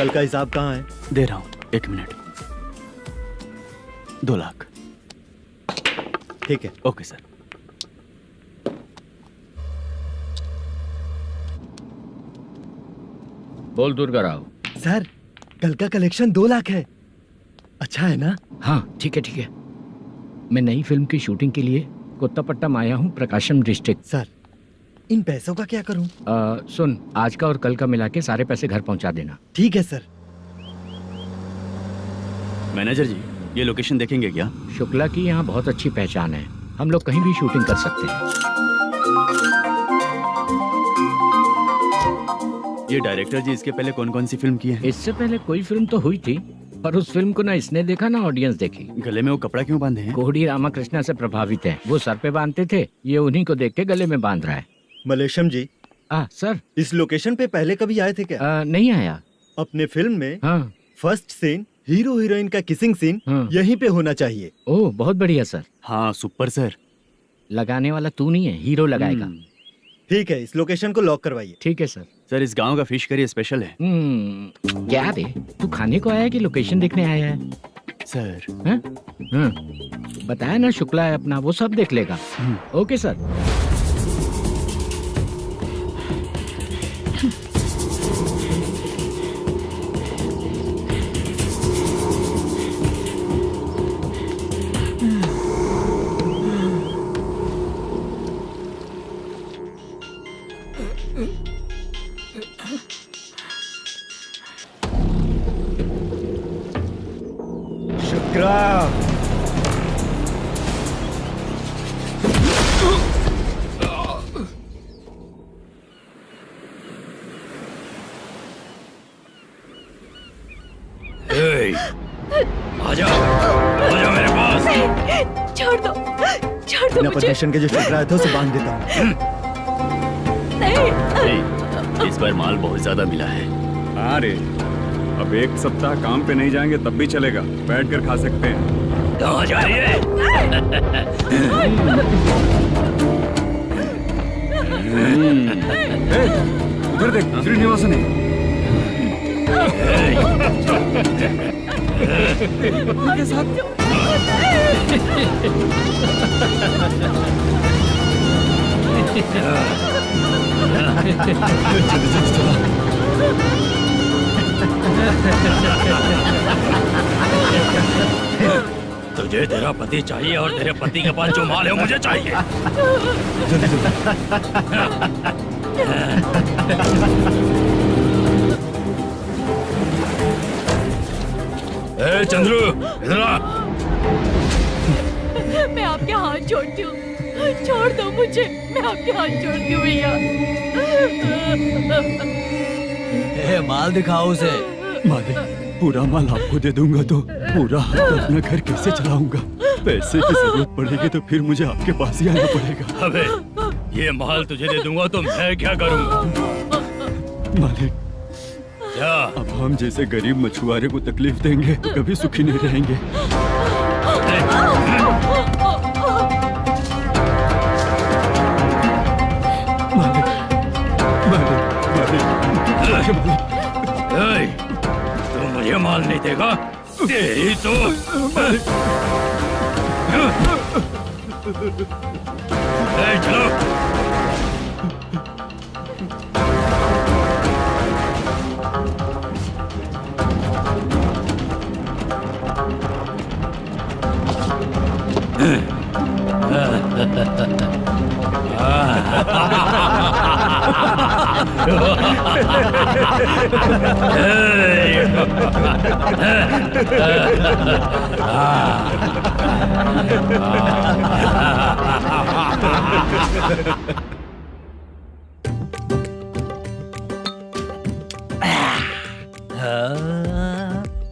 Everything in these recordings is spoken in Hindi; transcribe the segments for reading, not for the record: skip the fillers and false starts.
कल का हिसाब कहाँ है? दे रहा हूँ, 1 मिनट। 2 लाख। ठीक है। Okay sir. बोल दुर्गा राव। सर कल का कलेक्शन 2 लाख है। अच्छा है ना? हाँ ठीक है ठीक है। मैं नई फिल्म की शूटिंग के लिए कोत्तापट्टम आया हूँ, प्रकाशम डिस्ट्रिक्ट। सर इन पैसों का क्या करूं? सुन, आज का और कल का मिला के सारे पैसे घर पहुँचा देना। ठीक है सर। मैनेजर जी, ये लोकेशन देखेंगे क्या? शुक्ला की यहाँ बहुत अच्छी पहचान है, हम लोग कहीं भी शूटिंग कर सकते हैं। ये डायरेक्टर जी इसके पहले कौन कौन सी फिल्म की है? इससे पहले कोई फिल्म तो हुई थी, पर उस फिल्म को ना इसने देखा ना ऑडियंस देखी। गले में वो कपड़ा क्यों बांधे हैं? कोहड़ी रामाकृष्णा से प्रभावित है, वो सर पे बांधते थे, ये उन्हीं को देख के गले में बांध रहा है। मलेशम जी। सर इस लोकेशन पे पहले कभी आए थे क्या? नहीं आया। अपने फिल्म में हाँ। फर्स्ट सीन हीरो हीरोइन का किसिंग सीन यहीं पे होना चाहिए। ओह बहुत बढ़िया सर। हाँ सुपर सर। लगाने वाला तू नहीं है, हीरो लगाएगा। ठीक है, इस लोकेशन को लॉक करवाइए। ठीक है सर। सर इस गांव का फिश करी स्पेशल है। क्या रे, तू खाने को आया है कि लोकेशन देखने आया है? सर बताया ना, शुक्ला है अपना, वो सब देख लेगा। Okay sir. आजा मेरे पास। छोड़ दो मुझे। स्टेशन के जो शुक्ला है था उसे बांध देता हूँ। नहीं। इस बार माल बहुत ज्यादा मिला है। हाँ रे, अब 1 सप्ताह काम पे नहीं जाएंगे तब भी चलेगा, बैठ कर खा सकते हैं। कहाँ जा रही है? उधर देख, श्रीनिवासन है। उनके साथ तुझे तेरा पति चाहिए और तेरे पति के पास जो माल है वो मुझे चाहिए। ए चंद्रू, इधर आ। मैं आपके हाथ जोड़ती हूँ, छोड़ दो मुझे, मैं आपके हाथ जोड़ती हूँ भैया। माल दिखाओ उसे। मालिक, पूरा माल आपको दे दूंगा तो पूरा अपना घर कैसे चलाऊंगा? पैसे की जरूरत पड़ेगी तो फिर मुझे आपके पास ही आना पड़ेगा। अबे ये माल तुझे दे दूंगा तो मैं क्या करूंगा? मालिक, क्या अब हम जैसे गरीब मछुआरे को तकलीफ देंगे तो कभी सुखी नहीं रहेंगे। मालिक, मालिक, मालिक, तू मुझे माल नहीं देगा तेरी तो चलो।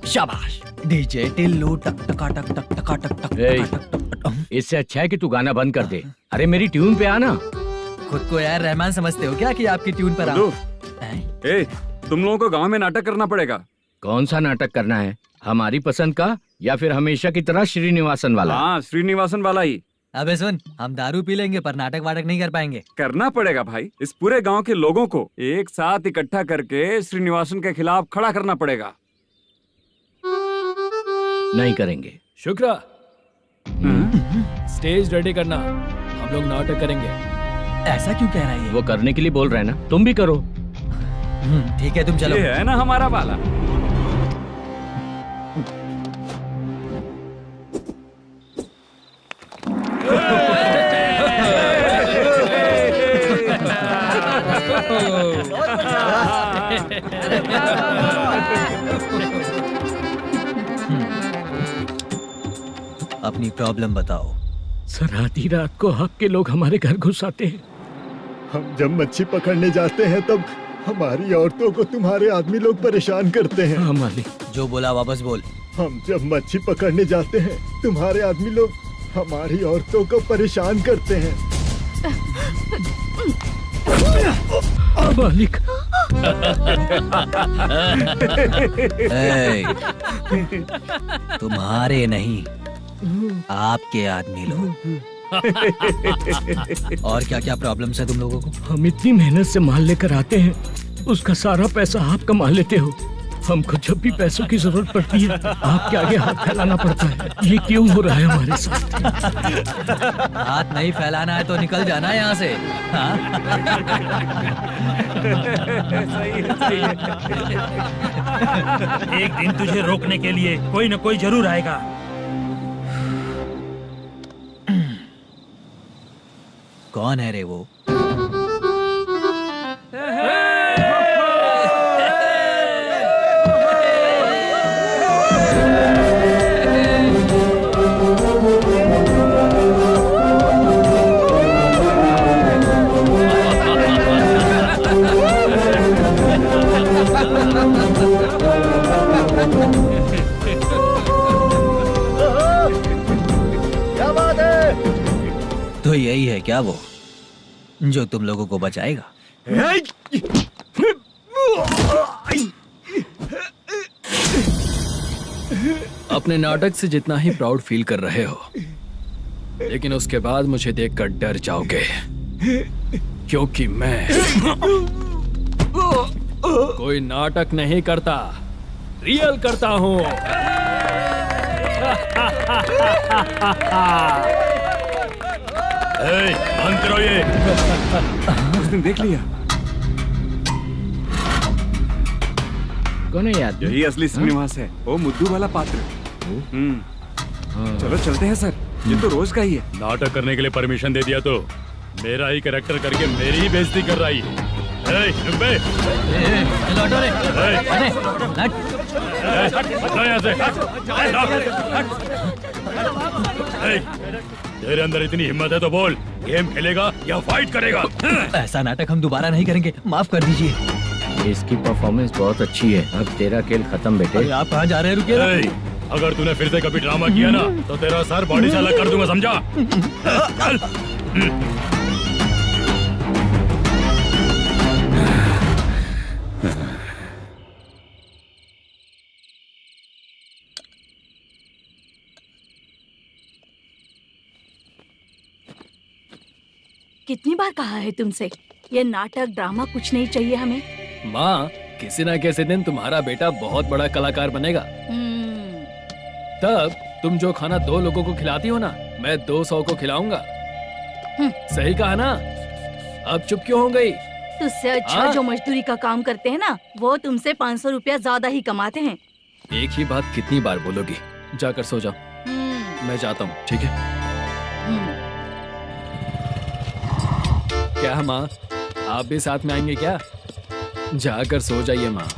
शाबाश। डीजे टिल्लू टक टका टक टक टका टक टक टक टक। इससे अच्छा है कि तू गाना बंद कर दे। अरे मेरी ट्यून पे आना। खुद को यार रहमान समझते हो क्या कि आपकी ट्यून पर आओ? ए, तुम लोगों को गांव में नाटक करना पड़ेगा। कौन सा नाटक करना है? हमारी पसंद का या फिर हमेशा की तरह श्रीनिवासन वाला? हाँ, श्रीनिवासन वाला ही। अबे सुन, हम दारू पी लेंगे पर नाटक वाटक नहीं कर पाएंगे। करना पड़ेगा भाई। इस पूरे गांव के लोगों को एक साथ इकट्ठा करके श्रीनिवासन के खिलाफ खड़ा करना पड़ेगा। नहीं करेंगे। शुक्रा, स्टेज रेडी करना, हम लोग नाटक करेंगे। ऐसा क्यों कह रहा है ये? वो करने के लिए बोल रहे हैं ना, तुम भी करो। ठीक है, तुम चलो। ये है ना हमारा वाला। अपनी प्रॉब्लम बताओ। सर, आधी रात को आपके लोग हमारे घर घुस आते हैं। हम जब मच्छी पकड़ने जाते हैं तब हमारी औरतों को तुम्हारे आदमी लोग परेशान करते हैं। हाँ मालिक। जो बोला वापस बोल। हम जब मच्छी पकड़ने जाते हैं तुम्हारे आदमी लोग हमारी औरतों को परेशान करते हैं। मालिक। ए, तुम्हारे नहीं, आपके आदमी लोग। और क्या क्या प्रॉब्लम्स है तुम लोगों को? हम इतनी मेहनत से माल लेकर आते हैं, उसका सारा पैसा आप कमा लेते हो। हमको जब भी पैसों की जरूरत पड़ती है आपके आगे हाथ फैलाना पड़ता है। ये क्यों हो रहा है हमारे साथ? हाथ नहीं फैलाना है तो निकल जाना है यहाँ से। हाँ? एक दिन तुझे रोकने के लिए कोई न कोई जरूर आएगा। कौन है रे वो? क्या बात है? तो यही है क्या वो जो तुम लोगों को बचाएगा? अपने नाटक से जितना ही प्राउड फील कर रहे हो, लेकिन उसके बाद मुझे देखकर डर जाओगे, क्योंकि मैं कोई नाटक नहीं करता, रियल करता हूँ। बंद करो ये। उसने देख लिया। कौन है याद? यही असली श्रीनिवास है, वो मुद्दू वाला पात्र। चलो चलते हैं सर, ये तो रोज का ही है। नाटक करने के लिए परमिशन दे दिया तो मेरा ही कैरेक्टर करके मेरी ही बेइज्जती कर रही है। रुक बे। लौटो रे। हटो यहाँ से। तेरे अंदर इतनी हिम्मत है तो बोल, गेम खेलेगा या फाइट करेगा? ऐसा नाटक हम दोबारा नहीं करेंगे, माफ कर दीजिए। इसकी परफॉर्मेंस बहुत अच्छी है। अब तेरा खेल खत्म बेटे। अरे आप कहाँ जा रहे हैं? रुकिए। अगर तूने फिर से कभी ड्रामा किया ना तो तेरा सर बॉडी से अलग कर दूंगा, समझा? चल। कितनी बार कहा है तुमसे, ये नाटक ड्रामा कुछ नहीं चाहिए हमें। माँ, किसी न किसी दिन तुम्हारा बेटा बहुत बड़ा कलाकार बनेगा। तब तुम जो खाना 2 लोगों को खिलाती हो ना, मैं 200 को खिलाऊंगा। सही कहा ना? अब चुप क्यों हो गई? तुझसे अच्छा जो मजदूरी का काम करते हैं ना, वो तुमसे 500 रुपया ज्यादा ही कमाते हैं। एक ही बात कितनी बार बोलोगी? जाकर सो जाओ, मैं जाता हूँ, ठीक है? क्या माँ, आप भी साथ में आएंगे क्या? जाकर सो जाइए माँ।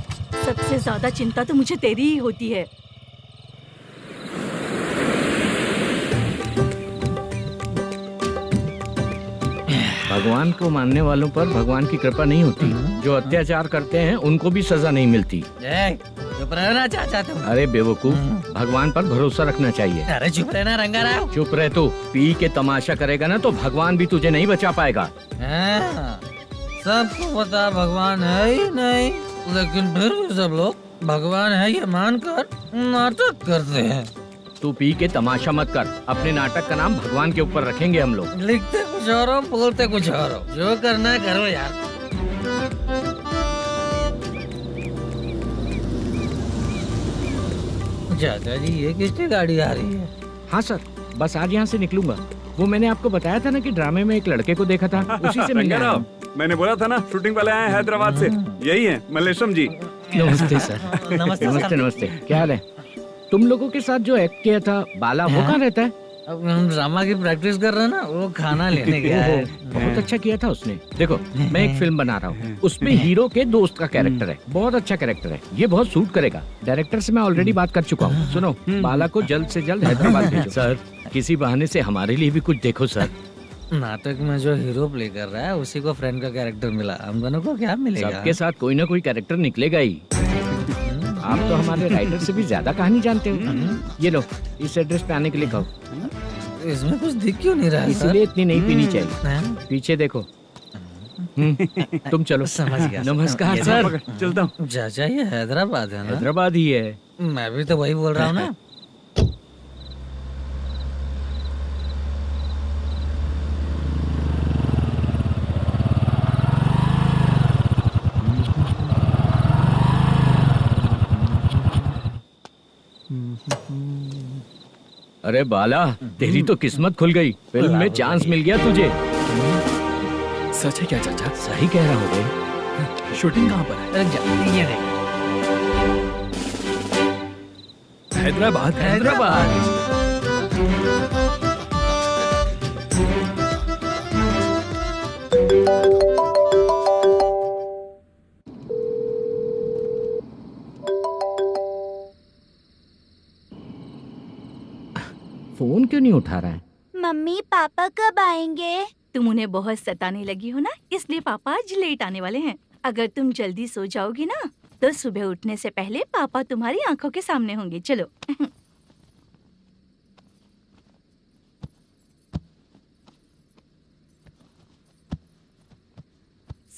सबसे ज्यादा चिंता तो मुझे तेरी ही होती है। भगवान को मानने वालों पर भगवान की कृपा नहीं होती। जो अत्याचार करते हैं उनको भी सजा नहीं मिलती। चुप रहना चाचा तुम। अरे बेवकूफ, भगवान पर भरोसा रखना चाहिए। अरे चुप रहना रंगा राव। चुप रह तू। पी के तमाशा करेगा ना तो भगवान भी तुझे नहीं बचा पाएगा। सबको पता भगवान है ही नहीं, लेकिन फिर भी सब लोग भगवान है ये मानकर नाटक करते हैं। तू पी के तमाशा मत कर। अपने नाटक का नाम भगवान के ऊपर रखेंगे हम लोग। लिखते कुछ और हो, बोलते कुछ और हो। जो करना है करो यार। चाचा जी, ये किसकी गाड़ी आ रही है? हाँ सर, बस आज यहाँ से निकलूंगा। वो मैंने आपको बताया था ना कि ड्रामे में एक लड़के को देखा था, उसी से मिलने आया हूँ। मैंने बोला था ना, शूटिंग वाले आए हैं हैदराबाद से। यही है मल्लेश्वरम जी। नमस्ते सर। नमस्ते नमस्ते सर। नमस्ते, क्या हाल है? तुम लोगों के साथ जो एक्ट किया था बाला, वो कहाँ रहता है? अब हम ड्रामा की प्रैक्टिस कर रहे हैं ना, वो खाना लेने गया है। बहुत अच्छा किया था उसने। देखो, मैं एक फिल्म बना रहा हूँ, उसमें हीरो के दोस्त का कैरेक्टर है। बहुत अच्छा कैरेक्टर है, ये बहुत सूट करेगा। डायरेक्टर से मैं ऑलरेडी बात कर चुका हूँ। सुनो, बाला को जल्द से जल्द हैदराबाद भेजो। सर, किसी बहाने से हमारे लिए भी कुछ देखो सर। नाटक में जो हीरो प्ले कर रहा है उसी को फ्रेंड का कैरेक्टर मिला, हम दोनों को क्या मिलेगा? सबके साथ कोई ना कोई कैरेक्टर निकलेगा ही। आप तो हमारे राइटर से भी ज्यादा कहानी जानते हो। ये लो, इस एड्रेस पे आने के लिए कहो। इसमें कुछ दिख क्यों नहीं रहा है सर? इसलिए इतनी नहीं पीनी चाहिए। हैं? पीछे देखो। तुम चलो। समझ गया। नमस्कार ये सर। चलता हूँ। चाचा, ये हैदराबाद है ना? हैदराबाद ही है। मैं भी तो वही बोल रहा हूँ ना। अरे बाला, तेरी तो किस्मत खुल गई। फिल्म में चांस मिल गया तुझे। सच है क्या चाचा? सही कह रहा हो बे। शूटिंग कहाँ पर है? अरे ये देख। हैदराबाद। हैदराबाद। फोन क्यों नहीं उठा रहा है? मम्मी पापा कब आएंगे? तुम उन्हें बहुत सताने लगी हो ना, इसलिए पापा आज लेट आने वाले हैं। अगर तुम जल्दी सो जाओगी ना, तो सुबह उठने से पहले पापा तुम्हारी आंखों के सामने होंगे। चलो।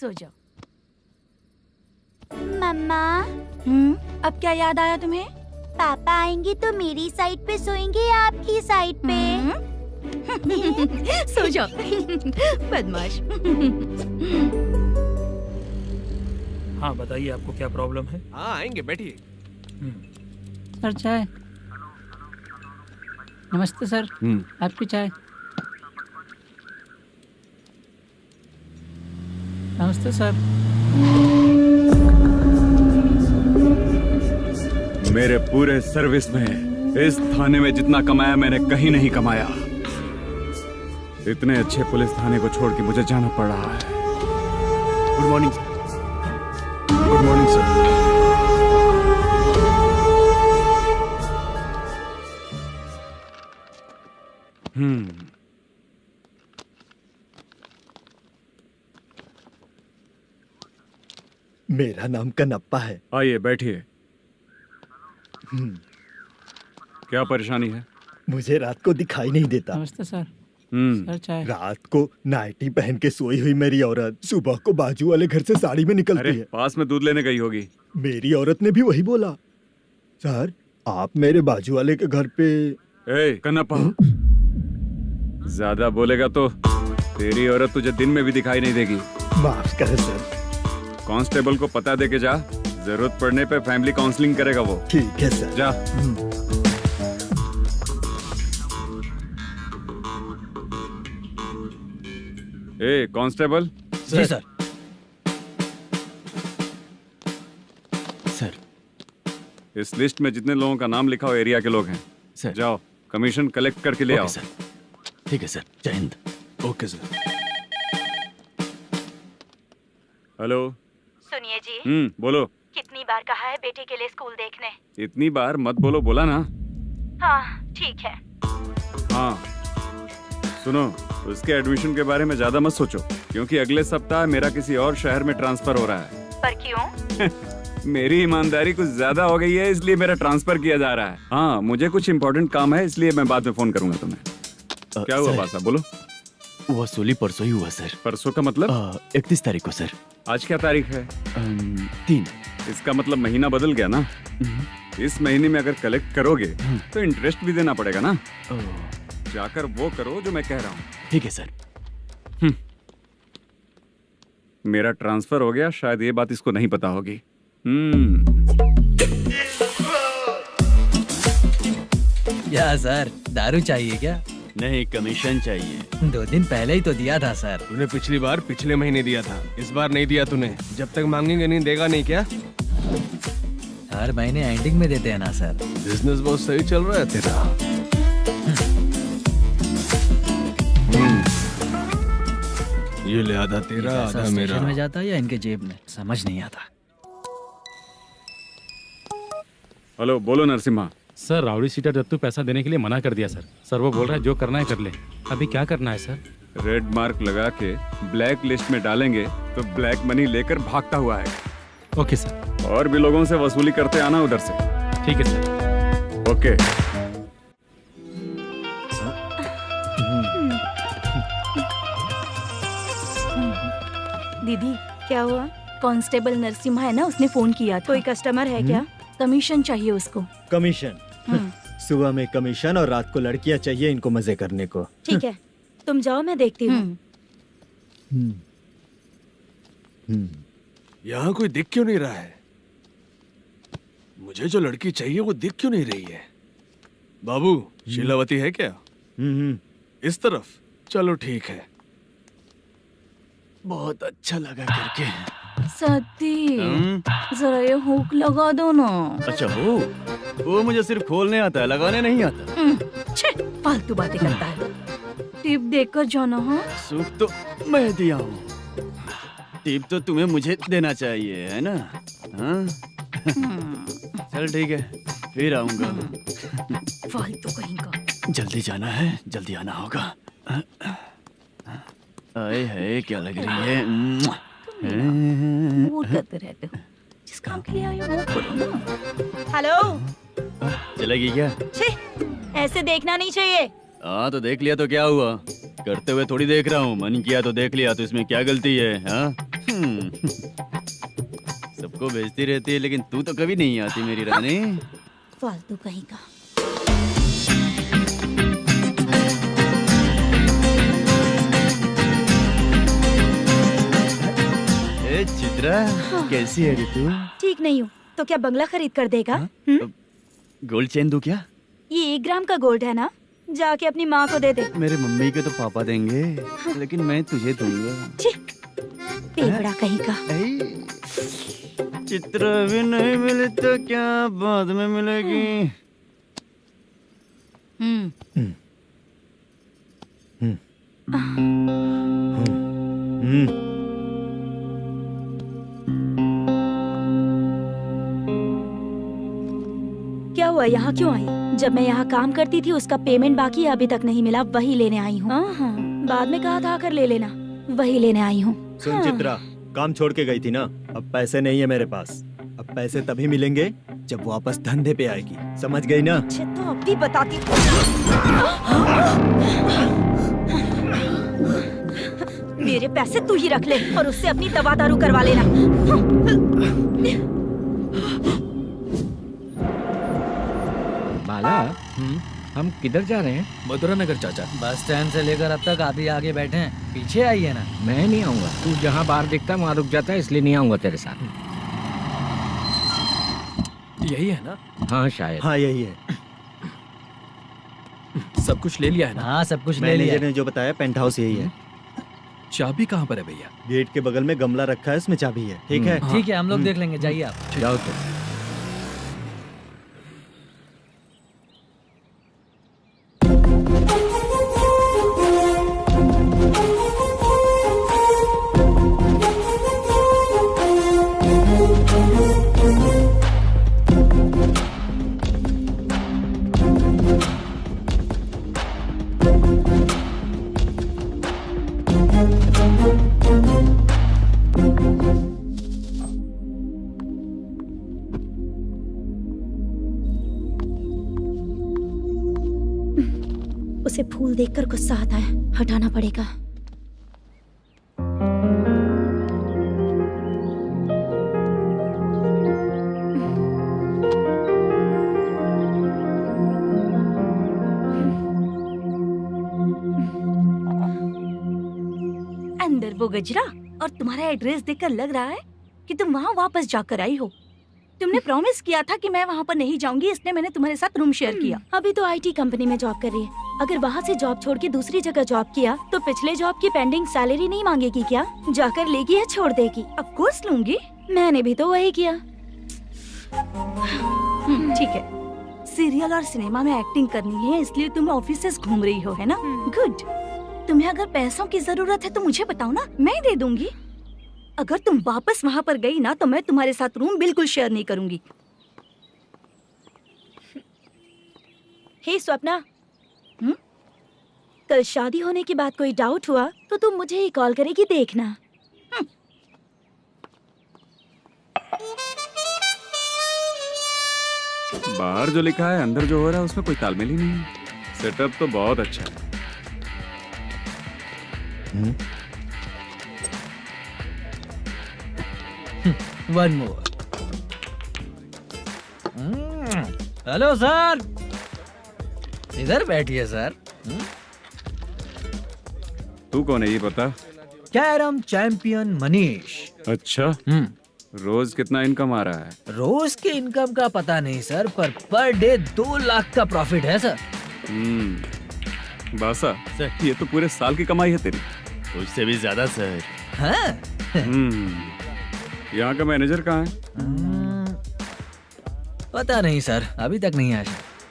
सो जाओ। मम्मा, अब क्या याद आया तुम्हें? पापा आएंगे तो मेरी साइड पे सोएंगे या आपकी साइड पे? सो जाओ। बदमाश। हाँ बताइए, आपको क्या प्रॉब्लम है? हाँ आएंगे, बैठिए। सर चाय। नमस्ते सर, आपकी चाय। नमस्ते सर। मेरे पूरे सर्विस में इस थाने में जितना कमाया मैंने कहीं नहीं कमाया। इतने अच्छे पुलिस थाने को छोड़ के मुझे जाना पड़ रहा है। Good morning sir. Good morning sir. मेरा नाम कनप्पा है। आइए बैठिए। क्या परेशानी है? मुझे रात को दिखाई नहीं देता। नमस्ते सर। सर चाय। रात को नाइटी पहन के सोई हुई मेरी औरत सुबह को बाजू वाले घर से साड़ी में निकलती अरे है। पास में दूध लेने गई होगी। मेरी औरत ने भी वही बोला। सर, आप मेरे बाजू वाले के घर पे। ए कन्नप्पा, ज्यादा बोलेगा तो तेरी औरत तुझे दिन में भी दिखाई नहीं देगी। माफ करें सर। कांस्टेबल को पता दे के जा, जरूरत पड़ने पे फैमिली काउंसलिंग करेगा वो। ठीक है सर। जा। ए कांस्टेबल। जी सर। सर। इस लिस्ट में जितने लोगों का नाम लिखा हो एरिया के लोग हैं। सर। जाओ कमीशन कलेक्ट करके ले आओ। सर। ठीक है सर, जय हिंद। Okay sir. हेलो। सुनिए जी, बोलो। कितनी बार कहा है बेटे के लिए स्कूल देखने? इतनी बार मत बोलो, बोला ना। हाँ ठीक है। हाँ सुनो, उसके एडमिशन के बारे में ज्यादा मत सोचो, क्योंकि अगले सप्ताह मेरा किसी और शहर में ट्रांसफर हो रहा है। पर क्यों? मेरी ईमानदारी कुछ ज्यादा हो गई है, इसलिए मेरा ट्रांसफर किया जा रहा है। हाँ मुझे कुछ इम्पोर्टेंट काम है, इसलिए मैं बाद में फोन करूंगा तुम्हें। क्या हुआ बासा, बोलो। वसूली परसों ही हुआ सर। परसों का मतलब? 31 तारीख को सर। आज क्या तारीख है? 3। इसका मतलब महीना बदल गया ना। इस महीने में अगर कलेक्ट करोगे तो इंटरेस्ट भी देना पड़ेगा ना। ओह, जाकर वो करो जो मैं कह रहा हूँ। ठीक है सर। मेरा ट्रांसफर हो गया, शायद ये बात इसको नहीं पता होगी। क्या सर, दारू चाहिए क्या? नहीं, कमीशन चाहिए। 2 दिन पहले ही तो दिया था सर। तूने पिछली बार पिछले महीने दिया था, इस बार नहीं दिया तूने। जब तक मांगेंगे नहीं देगा नहीं क्या? हर महीने एंडिंग में देते हैं ना सर। बिजनेस बहुत सही चल रहा है तेरा। ये ले आधा तेरा, पैसा आधा मेरा। स्टेशन में जाता है या इनके जेब में, समझ नहीं आता। हेलो, बोलो Narasimha. Sir, rowdy seater Dattu पैसा देने के लिए मना कर दिया सर। सर वो बोल रहा है जो करना है कर ले। अभी क्या करना है सर? रेड मार्क लगा के ब्लैक लिस्ट में डालेंगे तो ब्लैक मनी लेकर भागता हुआ है। Okay sir. और भी लोगों से वसूली करते आना उधर से। ठीक है सर। ओके। दीदी क्या हुआ? कांस्टेबल नरसिम्हा है ना, उसने फोन किया था। कोई कस्टमर है क्या? कमीशन चाहिए उसको। कमीशन? सुबह में कमीशन और रात को लड़कियां चाहिए इनको मजे करने को। ठीक है, तुम जाओ, मैं देखती हूँ। यहाँ कोई दिख क्यों नहीं रहा है? मुझे जो लड़की चाहिए वो दिख क्यों नहीं रही है? बाबू, शीलावती है क्या? इस तरफ? चलो ठीक है। बहुत अच्छा लगा करके। सती, जरा ये हुक लगा दो ना। अच्छा, वो मुझे सिर्फ खोलने आता है, लगाने नहीं आता। छे, फालतू बातें करता है। टिप देकर जाना। हाँ, सुख तो मैं दिया हूँ, टिप तो तुम्हें मुझे देना चाहिए, है ना? हाँ? चल ठीक है, फिर आऊंगा। फालतू कहीं का। जल्दी जाना है, जल्दी आना होगा। आए है, क्या लग रही है? वो करते रहते हो। जिस काम के लिए आए हो वो करो ना। हेलो, चलेगी क्या? छी, ऐसे देखना नहीं चाहिए। हाँ तो देख लिया तो क्या हुआ? करते हुए थोड़ी देख रहा हूँ, मन किया तो देख लिया, तो इसमें क्या गलती है? हाँ? सबको भेजती रहती है लेकिन तू तो कभी नहीं आती मेरी रानी। फालतू कहीं का। ए चित्रा, कैसी है रे तू? ठीक नहीं हूँ तो क्या बंगला खरीद कर देगा? गोल्ड चेन दूं क्या? ये 1 ग्राम का गोल्ड है ना, जाके अपनी माँ को दे दे। मेरे मम्मी के तो पापा देंगे, लेकिन मैं तुझे दूंगा। छी, पेवड़ा कहीं का। चित्रा भी नहीं मिली तो क्या बाद में मिलेगी? क्या हुआ, यहाँ क्यों आई? जब मैं यहाँ काम करती थी उसका पेमेंट बाकी है, अभी तक नहीं मिला, वही लेने आई हूँ। बाद में कहा था आकर ले लेना, वही लेने आई हूँ। सुन चित्रा, काम छोड़ के गई थी ना, अब पैसे नहीं है मेरे पास। अब पैसे तभी मिलेंगे जब वापस धंधे पे आएगी, समझ गई ना? अच्छा तो अब भी बताती। मेरे पैसे तू ही रख ले और उससे अपनी दवा दारू करवा लेना। बाला, हम किधर जा रहे हैं? मथुरा नगर चाचा। बस स्टैंड से लेकर अब तक आप ही आगे बैठे हैं, पीछे आइए ना। मैं नहीं आऊंगा, तू जहाँ बाहर दिखता वहाँ रुक जाता है, इसलिए नहीं आऊंगा तेरे साथ। यही है ना? हाँ शायद। हाँ यही है। सब कुछ ले लिया है ना? हाँ सब कुछ ले लिया। मैनेजर ने जो बताया पेंट हाउस यही है। चाबी कहाँ पर है भैया? गेट के बगल में गमला रखा है, उसमें चाबी है। ठीक है? ठीक है, हम लोग देख लेंगे, जाइए आप। जाओ तो। उसे फूल देखकर गुस्सा आता है, हटाना पड़ेगा। गजरा, और तुम्हारा एड्रेस देखकर लग रहा है कि तुम वहाँ वापस जाकर आई हो। तुमने प्रॉमिस किया था कि मैं वहाँ पर नहीं जाऊंगी, इसलिए मैंने तुम्हारे साथ रूम शेयर किया। अभी तो आईटी कंपनी में जॉब कर रही है। अगर वहाँ से जॉब छोड़ के दूसरी जगह जॉब किया तो पिछले जॉब की पेंडिंग सैलरी नहीं मांगेगी क्या? जाकर लेगी या छोड़ देगी? ऑफ कोर्स लूंगी। मैंने भी तो वही किया। ठीक है, सीरियल और सिनेमा में एक्टिंग करनी है, इसलिए तुम ऑफिसेस घूम रही हो, है ना? गुड। तुम्हें अगर पैसों की जरूरत है तो मुझे बताओ ना, मैं दे दूंगी। अगर तुम वापस वहाँ पर गई ना तो मैं तुम्हारे साथ रूम बिल्कुल शेयर नहीं करूंगी। हे स्वप्ना, कल शादी होने की बात कोई डाउट हुआ तो तुम मुझे ही कॉल करेगी, देखना। बाहर जो लिखा है अंदर जो हो रहा है उसमें कोई तालमेल ही नहीं है। सेटअप तो बहुत अच्छा है। One more. हेलो सर, इधर बैठिए सर। तू कौन है ये बता? Carrom champion Manish. अच्छा, रोज कितना इनकम आ रहा है? रोज के इनकम का पता नहीं सर, पर डे 2 लाख का प्रॉफिट है सर। बासा सर, ये तो पूरे साल की कमाई है तेरी। उससे भी ज्यादा सर। हाँ? यहाँ का मैनेजर कहाँ है? पता नहीं सर, अभी तक नहीं आया।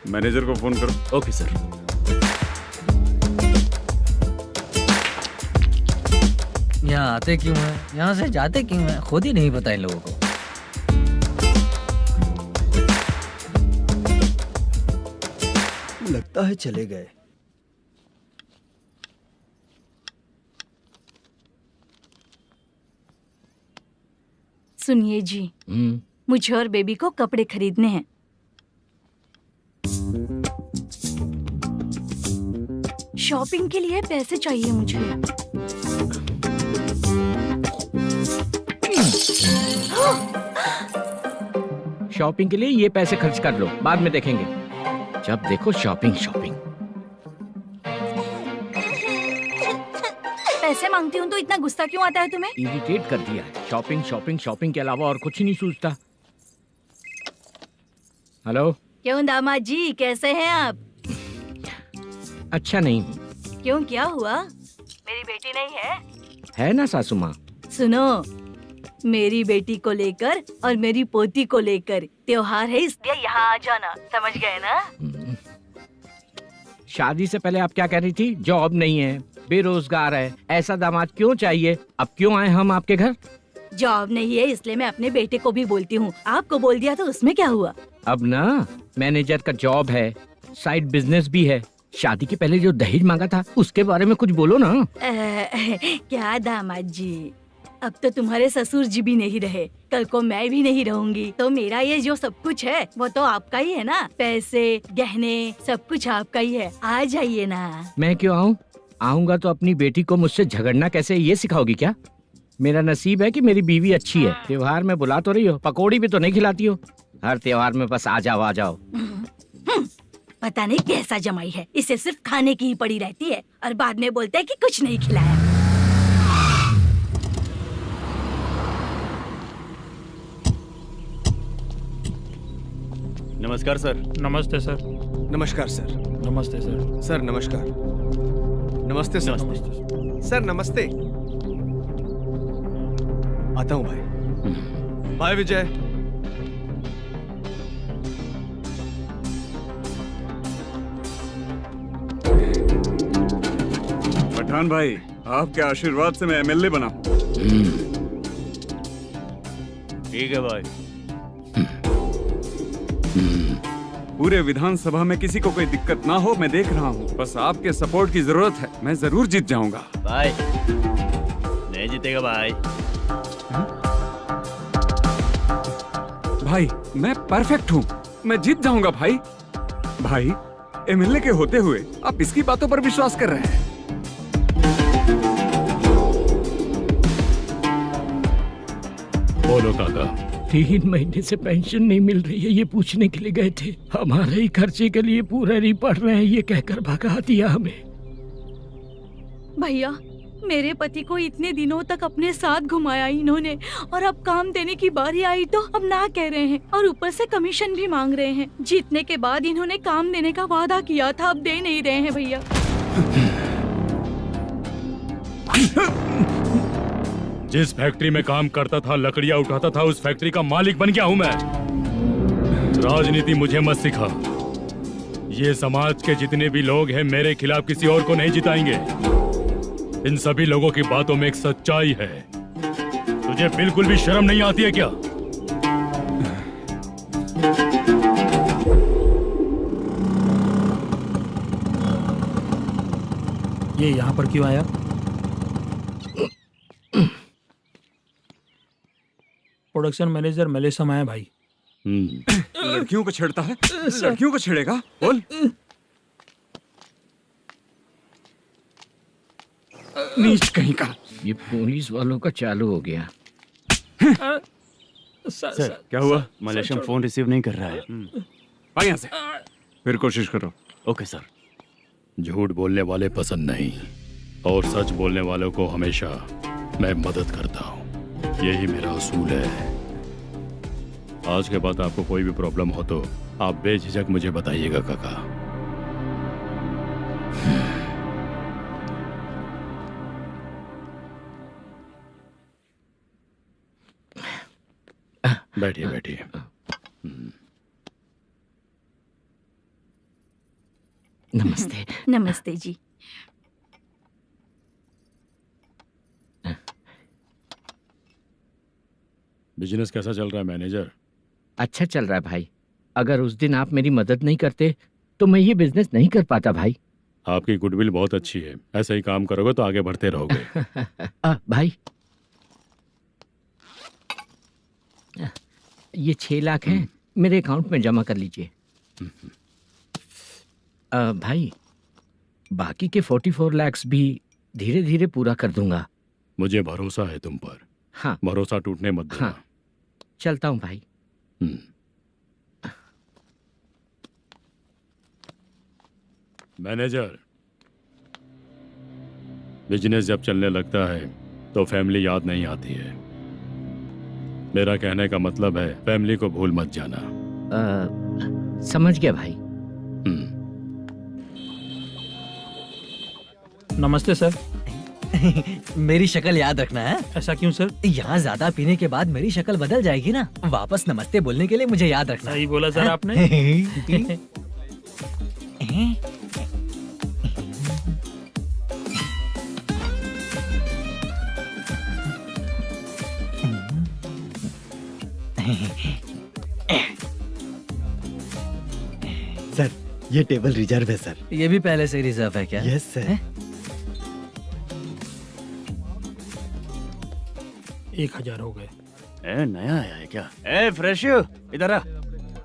मैनेजर को फोन करो। Okay sir. यहाँ आते क्यों हैं, यहाँ से जाते क्यों हैं, खुद ही नहीं पता इन लोगों को। लगता है चले गए। सुनिए जी, मुझे और बेबी को कपड़े खरीदने हैं। शॉपिंग के लिए पैसे चाहिए मुझे। शॉपिंग के लिए ये पैसे खर्च कर लो, बाद में देखेंगे। जब देखो शॉपिंग शॉपिंग। पैसे मांगती हूँ तो इतना गुस्सा क्यों आता है तुम्हें? इरिटेट कर दिया है। शॉपिंग शॉपिंग शॉपिंग के अलावा और कुछ नहीं सूझता। हेलो। क्यों दामाद जी, कैसे हैं आप? अच्छा नहीं। क्यों, क्या हुआ? मेरी बेटी नहीं है? है ना सासू माँ। सुनो, मेरी बेटी को लेकर और मेरी पोती को लेकर त्योहार है, इसलिए यहाँ आ जाना, समझ गए ना? शादी से पहले आप क्या कह रही थी? जॉब नहीं है, बेरोजगार है, ऐसा दामाद क्यों चाहिए? अब क्यों आए हम आपके घर? जॉब नहीं है इसलिए मैं अपने बेटे को भी बोलती हूँ। आपको बोल दिया तो उसमें क्या हुआ? अब ना मैनेजर का जॉब है, साइड बिजनेस भी है। शादी के पहले जो दहेज मांगा था उसके बारे में कुछ बोलो ना। क्या दामाद जी, अब तो तुम्हारे ससुर जी भी नहीं रहे, कल को मैं भी नहीं रहूंगी, तो मेरा ये जो सब कुछ है वो तो आपका ही है ना। पैसे, गहने, सब कुछ आपका ही है। आ जाइए ना। मैं क्यों आऊँ? आऊंगा तो अपनी बेटी को मुझसे झगड़ना कैसे ये सिखाओगी क्या? मेरा नसीब है कि मेरी बीवी अच्छी है। त्योहार में बुला तो रही हो, पकौड़ी भी तो नहीं खिलाती हो। हर त्योहार में बस आ जाओ आ जाओ। पता नहीं कैसा जमाई है, इसे सिर्फ खाने की ही पड़ी रहती है और बाद में बोलते हैं कि कुछ नहीं खिलाया। नमस्कार सर। नमस्ते सर। नमस्कार सर। नमस्ते सर। सर नमस्कार। नमस्ते सर। सर नमस्ते। आता हूँ भाई। बाय विजय। पठान भाई, आपके आशीर्वाद से मैं एमएलए बना। ठीक है भाई। पूरे विधानसभा में किसी को कोई दिक्कत ना हो, मैं देख रहा हूँ। बस आपके सपोर्ट की जरूरत है, मैं जरूर जीत जाऊंगा। भाई नहीं जीतेगा भाई। भाई मैं परफेक्ट हूँ, मैं जीत जाऊंगा भाई। भाई एमएलए के होते हुए आप इसकी बातों पर विश्वास कर रहे हैं? बोलो काका। 3 महीने से पेंशन नहीं मिल रही है, ये पूछने के लिए गए थे। हमारे ही खर्चे के लिए पूरा नहीं पड़ रहे हैं, ये कहकर भगा दिया हमें। भैया मेरे पति को इतने दिनों तक अपने साथ घुमाया इन्होंने, और अब काम देने की बारी आई तो अब ना कह रहे हैं, और ऊपर से कमीशन भी मांग रहे हैं। जीतने के बाद इन्होंने काम देने का वादा किया था, अब दे नहीं रहे हैं भैया। जिस फैक्ट्री में काम करता था, लकड़ियां उठाता था, उस फैक्ट्री का मालिक बन गया हूं मैं। राजनीति मुझे मत सिखा। ये समाज के जितने भी लोग हैं मेरे खिलाफ किसी और को नहीं जिताएंगे। इन सभी लोगों की बातों में एक सच्चाई है। तुझे बिल्कुल भी शर्म नहीं आती है क्या? ये यहाँ पर क्यों आया? प्रोडक्शन मैनेजर मलेशम आया भाई। लड़कियों को छेड़ता है, लड़कियों को छेड़ेगा? बोल। नीच कहीं का। ये पुलिस वालों का चालू हो गया। सर क्या हुआ? मलेशियन फोन रिसीव नहीं कर रहा है। आ यहाँ से। फिर कोशिश करो। Okay sir. झूठ बोलने वाले पसंद नहीं, और सच बोलने वालों को हमेशा मैं मदद करता हूँ। यही मेरा असूल है। आज के बाद आपको कोई भी प्रॉब्लम हो तो आप बेझिझक मुझे बताइएगा काका। बैठिए बैठिए। नमस्ते। नमस्ते जी। बिजनेस कैसा चल रहा है मैनेजर? अच्छा चल रहा है भाई। अगर उस दिन आप मेरी मदद नहीं करते तो मैं ये बिजनेस नहीं कर पाता भाई। आपकी गुडविल बहुत अच्छी है। ऐसा ही काम करोगे तो आगे बढ़ते रहोगे। भाई ये 6 लाख हैं, मेरे अकाउंट में जमा कर लीजिए। भाई बाकी के 44 लाख भी धीरे धीरे पूरा कर दूंगा। मुझे भरोसा है तुम पर। हाँ। भरोसा टूटने मत देना। हाँ। चलता हूँ भाई। मैनेजर, बिजनेस जब चलने लगता है तो फैमिली याद नहीं आती है। मेरा कहने का मतलब है फैमिली को भूल मत जाना। समझ गया भाई। नमस्ते सर। मेरी शक्ल याद रखना है। ऐसा क्यों सर? यहाँ ज्यादा पीने के बाद मेरी शक्ल बदल जाएगी ना। वापस नमस्ते बोलने के लिए मुझे याद रखना। सही बोला सर आपने। सर ये टेबल रिजर्व है सर। ये भी पहले से रिजर्व है क्या? Yes sir. 1000 हो गए। नया आया है क्या? फ्रेश इधर आ।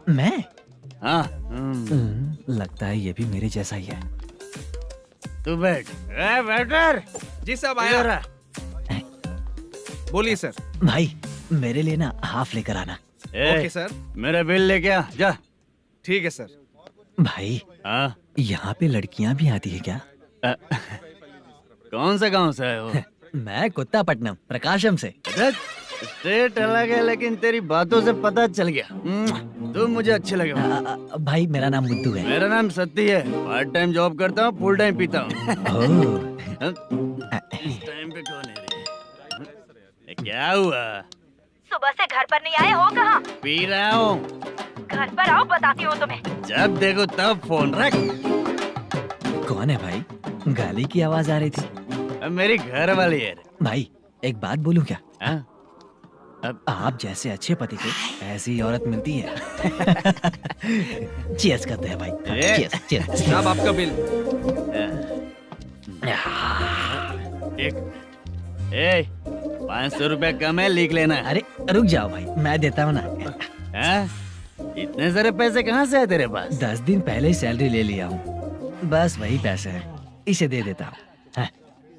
मैं? हाँ। लगता है ये भी मेरे जैसा ही है। तू बैठ। वेटर। जी साहब आया। बोलिए सर। भाई मेरे लिए ना हाफ लेकर आना। Okay sir. मेरा बिल लेके आ जा। ठीक है सर। भाई यहाँ पे लड़कियाँ भी आती है क्या? कौन सा गांव से है वो? मैं कुत्तापट्टनम प्रकाशम से। स्टेट अलग है लेकिन तेरी बातों से पता चल गया। तुम मुझे अच्छे लगे। भाई मेरा नाम मुद्दू है। मेरा नाम सत्ती है। पार्ट टाइम जॉब करता हूँ, फुल टाइम पीता हूँ। इस टाइम पे कौन है रे? क्या हुआ? सुबह से घर पर नहीं आए हो? कहाँ? पी रहा हूँ। घर पर आओ, बताती हूँ तुम्हें। जब देखो तब फोन रख। कौन है भाई? गाली की आवाज आ रही थी। मेरी घर वाली है। भाई एक बात बोलूं क्या? अब आप जैसे अच्छे पति को ऐसी औरत मिलती है। चीयर्स करते हैं भाई। Cheers cheers. साहब आपका बिल। एक 500 रुपया कम है, लिख लेना। अरे रुक जाओ भाई, मैं देता हूँ ना। इतने सारे पैसे कहाँ से है तेरे पास? 10 दिन पहले ही सैलरी ले लिया हूँ। बस वही पैसे हैं, इसे दे देता हूँ।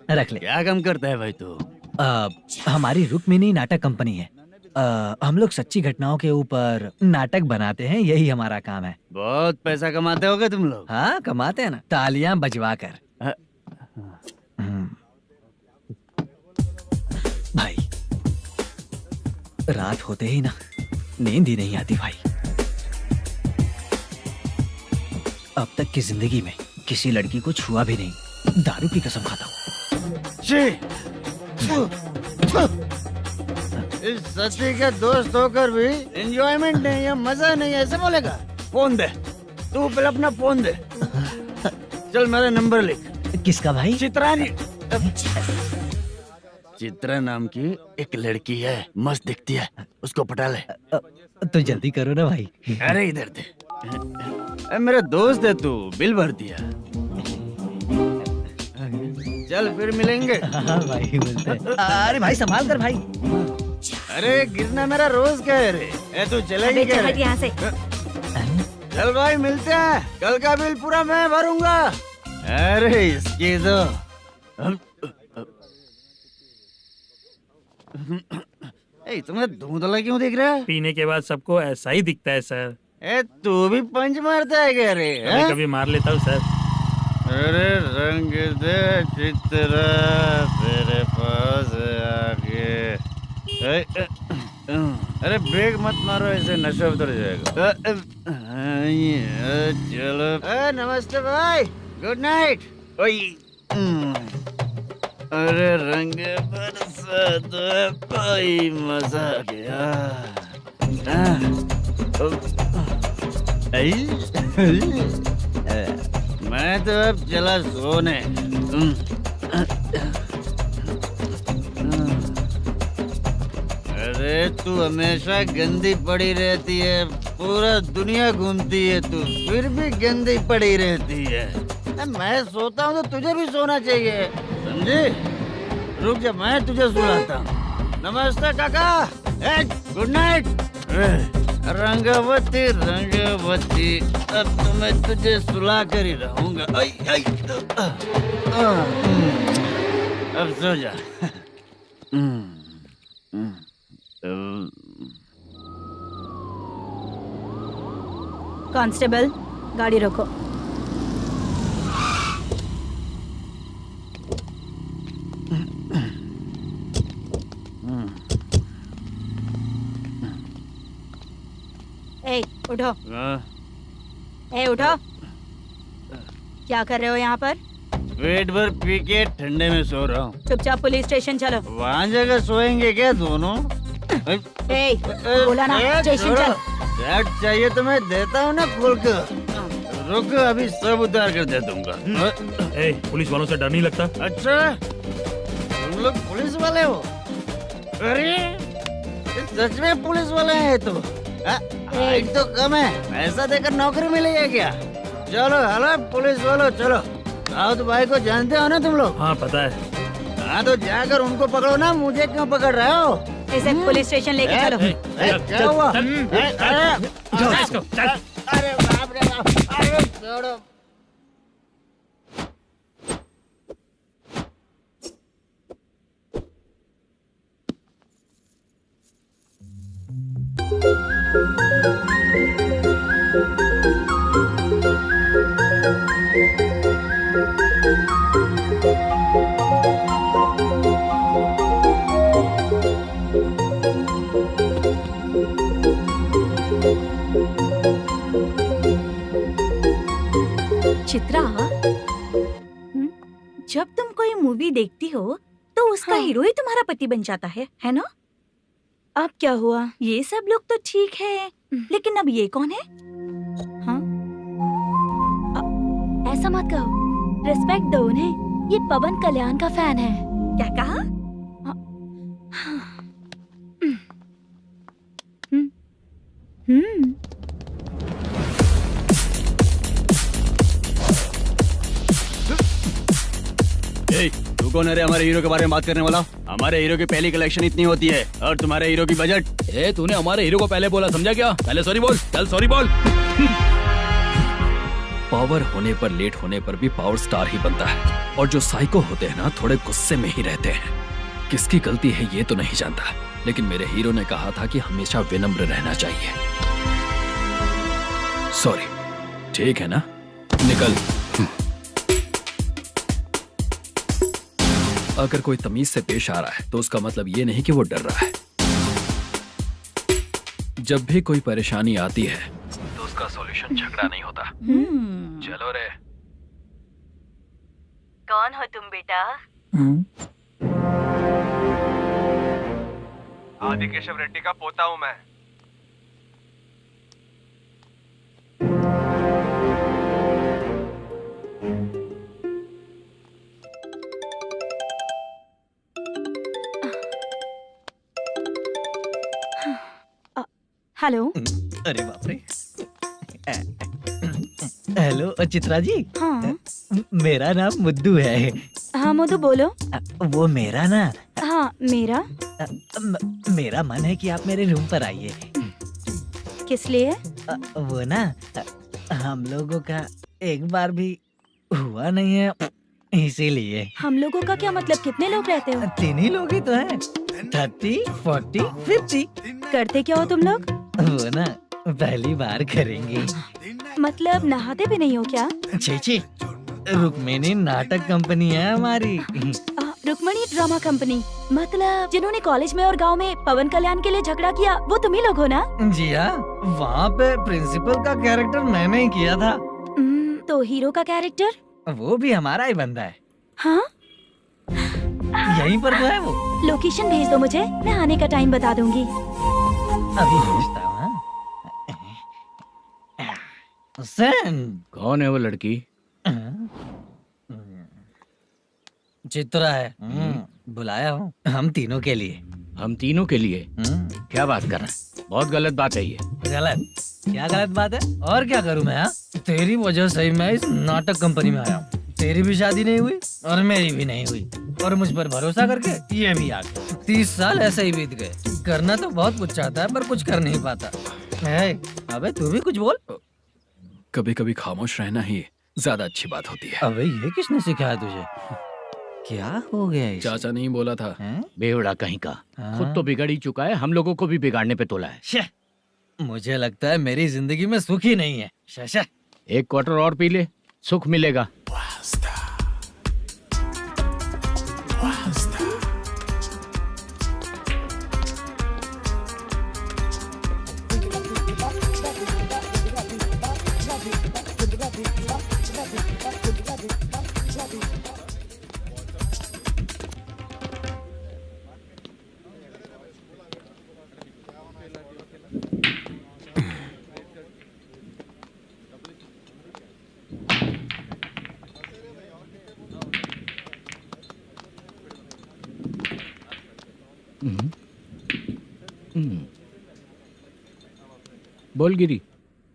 रख ले। क्या काम करता है भाई तू? हमारी रुक्मिनी नाटक कंपनी है। हम लोग सच्ची घटनाओं के ऊपर नाटक बनाते हैं, यही हमारा काम है। बहुत पैसा कमाते होगे तुम लोग। हाँ कमाते हैं ना, तालियां बजवा कर। रात होते ही ना नींद ही नहीं आती भाई। अब तक की जिंदगी में किसी लड़की को छुआ भी नहीं, दारू की कसम खाता हूँ। इस सच्ची के दोस्त होकर भी एंजॉयमेंट नहीं है, मजा नहीं है, ऐसे बोलेगा? फोन दे, तू पहले अपना फोन दे। चल मेरा नंबर लिख। किसका भाई? चित्रानी। चित्रा नाम की एक लड़की है, मस्त दिखती है, उसको पटा ले। तो जल्दी करो ना भाई। अरे इधर दे। अरे मेरा दोस्त है तू, बिल भर दिया। चल फिर मिलेंगे। हाँ भाई मिलते हैं। अरे भाई संभाल कर भाई। अरे गिरना मेरा रोज का है रे। ए तू चलेगी क्या रे? यहाँ से। चल भाई मिलते हैं, कल का बिल पूरा मैं भरूंगा। अरे इसकी तो तुम्हें धुंधला क्यों दिख रहा है? पीने के बाद सबको ऐसा ही दिखता है सर। ए तू भी पंच मारता है क्या रे? कभी कभी मार लेता हूँ सर। अरे रंग दे चित्रा तेरे पास आके। अरे ब्रेक मत मारो, ऐसे नशा उतर जाएगा। चलो। नमस्ते भाई, गुड नाइट। अरे रंग बरसात भाई, मजा आ गया। मैं तो अब चला सोने। अरे तू हमेशा गंदी पड़ी रहती है, पूरा दुनिया घूमती है तू, फिर भी गंदी पड़ी रहती है। मैं सोता हूँ तो तुझे भी सोना चाहिए, समझे? रुक जा, मैं तुझे सुलाता हूँ। नमस्ते काका, गुड नाइट। रंगवती रंगवती, अब तो मैं तुझे सुला कर ही रहूंगा। अब सो जा। कांस्टेबल, गाड़ी रोको। ए, उठो। ए, उठो। क्या कर रहे हो यहाँ पर? पेट भर पी के ठंडे में सो रहा हूँ। चुपचाप पुलिस स्टेशन चलो। वहाँ जगह सोएंगे क्या दोनों? ए, बोला ना स्टेशन चल। शर्ट चाहिए तो मैं देता हूँ ना खोल कर। रुक, अभी सब उतार कर दे दूंगा। ए, पुलिस वालों से डर नहीं लगता? अच्छा, तुम लोग पुलिस वाले हो? अरे सच में पुलिस वाले हैं तो? हाइट तो कम है, पैसा देकर नौकरी मिलेगी क्या? चलो हेलो पुलिस वालों, चलो। राउत भाई को जानते हो ना तुम लोग? हाँ पता है। हाँ तो जाकर उनको पकड़ो ना, मुझे क्यों पकड़ रहे हो? इसे पुलिस स्टेशन लेके चलो। क्या हुआ? चल। अरे बाप रे बाप, अरे छोड़ो। चित्रा, जब तुम कोई मूवी देखती हो तो उसका हीरो ही तुम्हारा पति बन जाता है ना? अब क्या हुआ? ये सब लोग तो ठीक है, लेकिन अब ये कौन है? हाँ? ऐसा मत कहो, रिस्पेक्ट दो उन्हें। ये पवन कल्याण का फैन है। क्या कहा? तू कौन है रे हमारे हीरो के बारे में बात करने वाला? हमारे हीरो की पहली कलेक्शन इतनी होती है और तुम्हारे हीरो की बजट। तूने हमारे हीरो को पहले बोला, समझा क्या? पहले सॉरी बोल, चल सॉरी बोल। पावर होने पर, लेट होने पर भी पावर स्टार ही बनता है। और जो साइको होते हैं ना, थोड़े गुस्से में ही रहते हैं। किसकी गलती है ये तो नहीं जानता, लेकिन मेरे हीरो ने कहा था कि हमेशा विनम्र रहना चाहिए। सॉरी, ठीक है ना? निकल। अगर कोई तमीज से पेश आ रहा है तो उसका मतलब ये नहीं कि वो डर रहा है। जब भी कोई परेशानी आती है तो उसका सॉल्यूशन झगड़ा नहीं होता। चलो रे। कौन हो तुम बेटा? आदि केशव रेड्डी का पोता हूँ मैं। हेलो। अरे बाप रे। हेलो चित्रा जी। हाँ मेरा नाम मुद्दू है। हाँ मधु बोलो। वो मेरा ना हाँ मेरा। मेरा मन है कि आप मेरे रूम पर आइए। किस लिए? वो ना हम लोगों का एक बार भी हुआ नहीं है, इसीलिए। हम लोगों का क्या मतलब? कितने लोग रहते हो? 3 ही लोग ही तो हैं। 30, 40, 50। करते क्या हो तुम लोग? वो ना पहली बार करेंगे। मतलब नहाते भी नहीं हो क्या? छी, रुक्मिणी नाटक कंपनी है हमारी। Rukmani drama company. मतलब जिन्होंने कॉलेज में और गांव में पवन कल्याण के लिए झगड़ा किया वो तुम ही लोग हो ना? जी हाँ, वहाँ पे प्रिंसिपल का कैरेक्टर मैंने ही किया था। तो हीरो का कैरेक्टर? वो भी हमारा ही बंदा है। हाँ यहीं पर तो है वो। लोकेशन भेज दो मुझे, मैं आने का टाइम बता दूंगी। अभी भेजता हूँ। कौन है वो लड़की? चित्रा है। बुलाया हूँ हम तीनों के लिए। हम तीनों के लिए? क्या बात कर रहा है? बहुत गलत बात है ये। गलत? क्या गलत बात है? और क्या करूँ मैं? तेरी वजह से ही मैं इस नाटक कंपनी में आया हूँ। तेरी भी शादी नहीं हुई और मेरी भी नहीं हुई, और मुझ पर भरोसा करके ये भी आ गया। 30 साल ऐसे ही बीत गए। करना तो बहुत कुछ चाहता है पर कुछ कर नहीं पाता। अबे तू भी कुछ बोल। कभी कभी खामोश रहना ही ज्यादा अच्छी बात होती है। अबे ये किसने सिखाया तुझे? क्या हो गया इसे? चाचा नहीं बोला था। बेवड़ा कहीं का। खुद तो बिगड़ ही चुका है, हम लोगों को भी बिगाड़ने पे तोला है। मुझे लगता है मेरी जिंदगी में सुख ही नहीं है। शशा, 1 क्वार्टर और पी ले, सुख मिलेगा। बोल गिरी।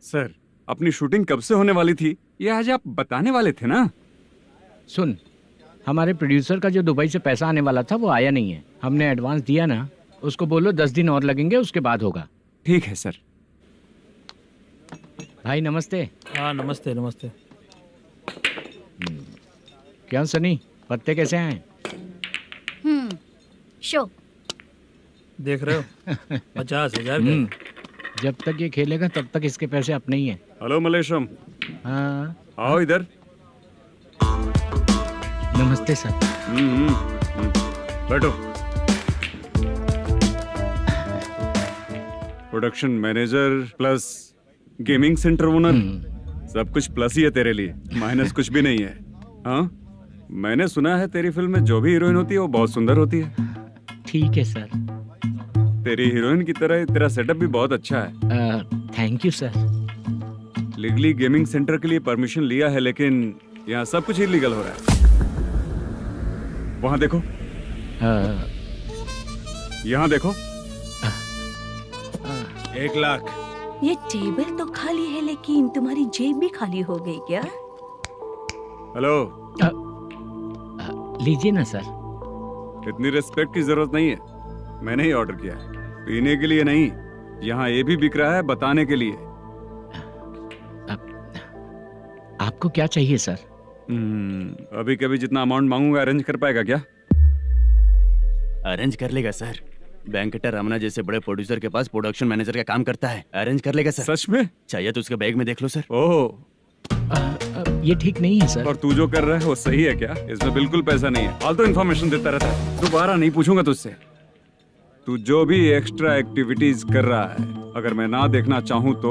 सर, अपनी शूटिंग कब से होने वाली थी ये आज आप बताने वाले थे ना? सुन, हमारे प्रोड्यूसर का जो दुबई से पैसा आने वाला था वो आया नहीं है। हमने एडवांस दिया ना, उसको बोलो 10 दिन और लगेंगे, उसके बाद होगा। ठीक है सर। भाई नमस्ते। हाँ नमस्ते नमस्ते। क्या सनी, पत्ते कैसे आए? शो देख रहे हो 50,000 का। जब तक ये खेलेगा तब तक इसके पैसे अपने ही हैं। हेलो मलेशम। हाँ आओ इधर। नमस्ते सर। बैठो। Production manager plus gaming centre owner, सब कुछ प्लस ही है तेरे लिए, माइनस कुछ भी नहीं है। हाँ, मैंने सुना है तेरी फिल्म में जो भी हीरोइन होती है वो बहुत सुंदर होती है। ठीक है सर। तेरी हीरोइन की तरह तेरा सेटअप भी बहुत अच्छा है। Thank you sir. Legally gaming centre के लिए परमिशन लिया है, लेकिन यहाँ सब कुछ इलीगल हो रहा है। वहाँ देखो। यहाँ देखो। 1 लाख। ये टेबल तो खाली है लेकिन तुम्हारी जेब भी खाली हो गई क्या? हेलो। लीजिए ना सर। इतनी रिस्पेक्ट की जरूरत नहीं है, मैंने ही ऑर्डर किया है। पीने के लिए नहीं, यहाँ ये भी बिक रहा है बताने के लिए। आपको क्या चाहिए सर? अभी कभी जितना अमाउंट मांगूंगा अरेंज कर पाएगा क्या? अरेंज कर लेगा सर। वेंकटा रमना जैसे बड़े प्रोड्यूसर के पास प्रोडक्शन मैनेजर का काम करता है, अरेंज कर लेगा सर। सच में? चाहिए तो उसके बैग में देख लो सर। ओह, ये ठीक नहीं है सर। और तू जो कर रहा है वो सही है क्या? इसमें बिल्कुल पैसा नहीं है, फालतू इन्फॉर्मेशन देता रहता है। दोबारा नहीं पूछूंगा तुझसे। तू जो भी एक्स्ट्रा एक्टिविटीज कर रहा है, अगर मैं ना देखना चाहूं तो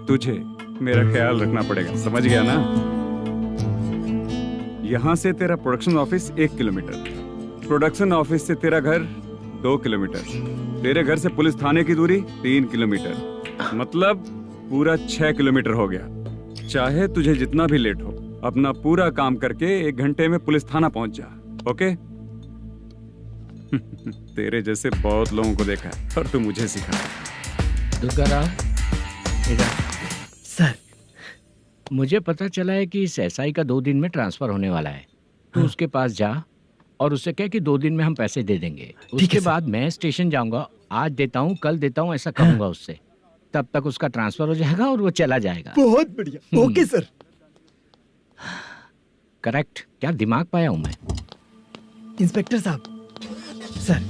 तुझे मेरा ख्याल रखना पड़ेगा, समझ गया ना? यहाँ से तेरा production office 1 kilometre, production office से तेरा घर 2 किलोमीटर, तेरे घर से पुलिस थाने की दूरी 3 किलोमीटर, मतलब पूरा 6 किलोमीटर हो गया। चाहे तुझे जितना भी लेट हो, अपना पूरा काम करके 1 घंटे में पुलिस थाना पहुंच जा, ओके? तेरे जैसे बहुत लोगों को देखा है और तू मुझे सिखा। सर, मुझे पता चला है कि इस एसआई का 2 दिन में ट्रांसफर होने वाला है। तो उसके पास जा और उससे कह कि 2 दिन में हम पैसे दे देंगे। उसके बाद मैं स्टेशन जाऊंगा, आज देता हूँ कल देता हूँ ऐसा कहूंगा उससे। तब तक उसका ट्रांसफर हो जाएगा और वो चला जाएगा। बहुत बढ़िया, ओके सर। करेक्ट, क्या दिमाग पाया हूँ मैं। इंस्पेक्टर साहब, सर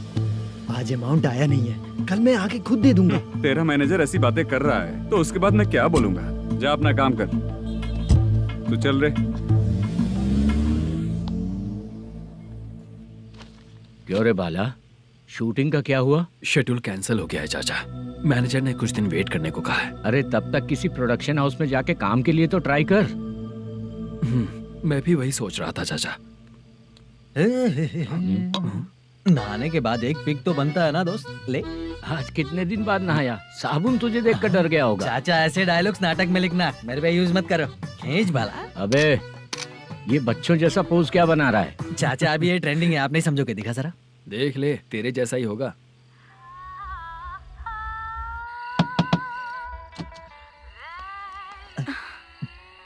आज अमाउंट आया नहीं है, कल मैं आके खुद दे दूंगा। तेरा मैनेजर ऐसी बातें कर रहा है तो उसके बाद मैं क्या बोलूंगा? जा अपना काम कर, तू चल रे। क्यों रे बाला, शूटिंग का क्या हुआ? शेड्यूल कैंसिल हो गया है चाचा। मैनेजर ने कुछ दिन वेट करने को कहा है। अरे तब तक किसी प्रोडक्शन हाउस में जाके काम के लिए तो ट्राई कर। मैं भी वही सोच रहा था चाचा। नहाने के बाद एक पिक तो बनता है ना दोस्त। ले, आज कितने दिन बाद नहाया? साबुन तुझे देखकर डर गया होगा। चाचा ऐसे डायलॉग्स नाटक में लिखना, मेरे पे यूज मत करो। खींच बाला। अबे ये बच्चों जैसा पोज क्या बना रहा है? चाचा अभी ये ट्रेंडिंग है, आप नहीं समझोगे, दिखा जरा। देख ले, तेरे जैसा ही होगा।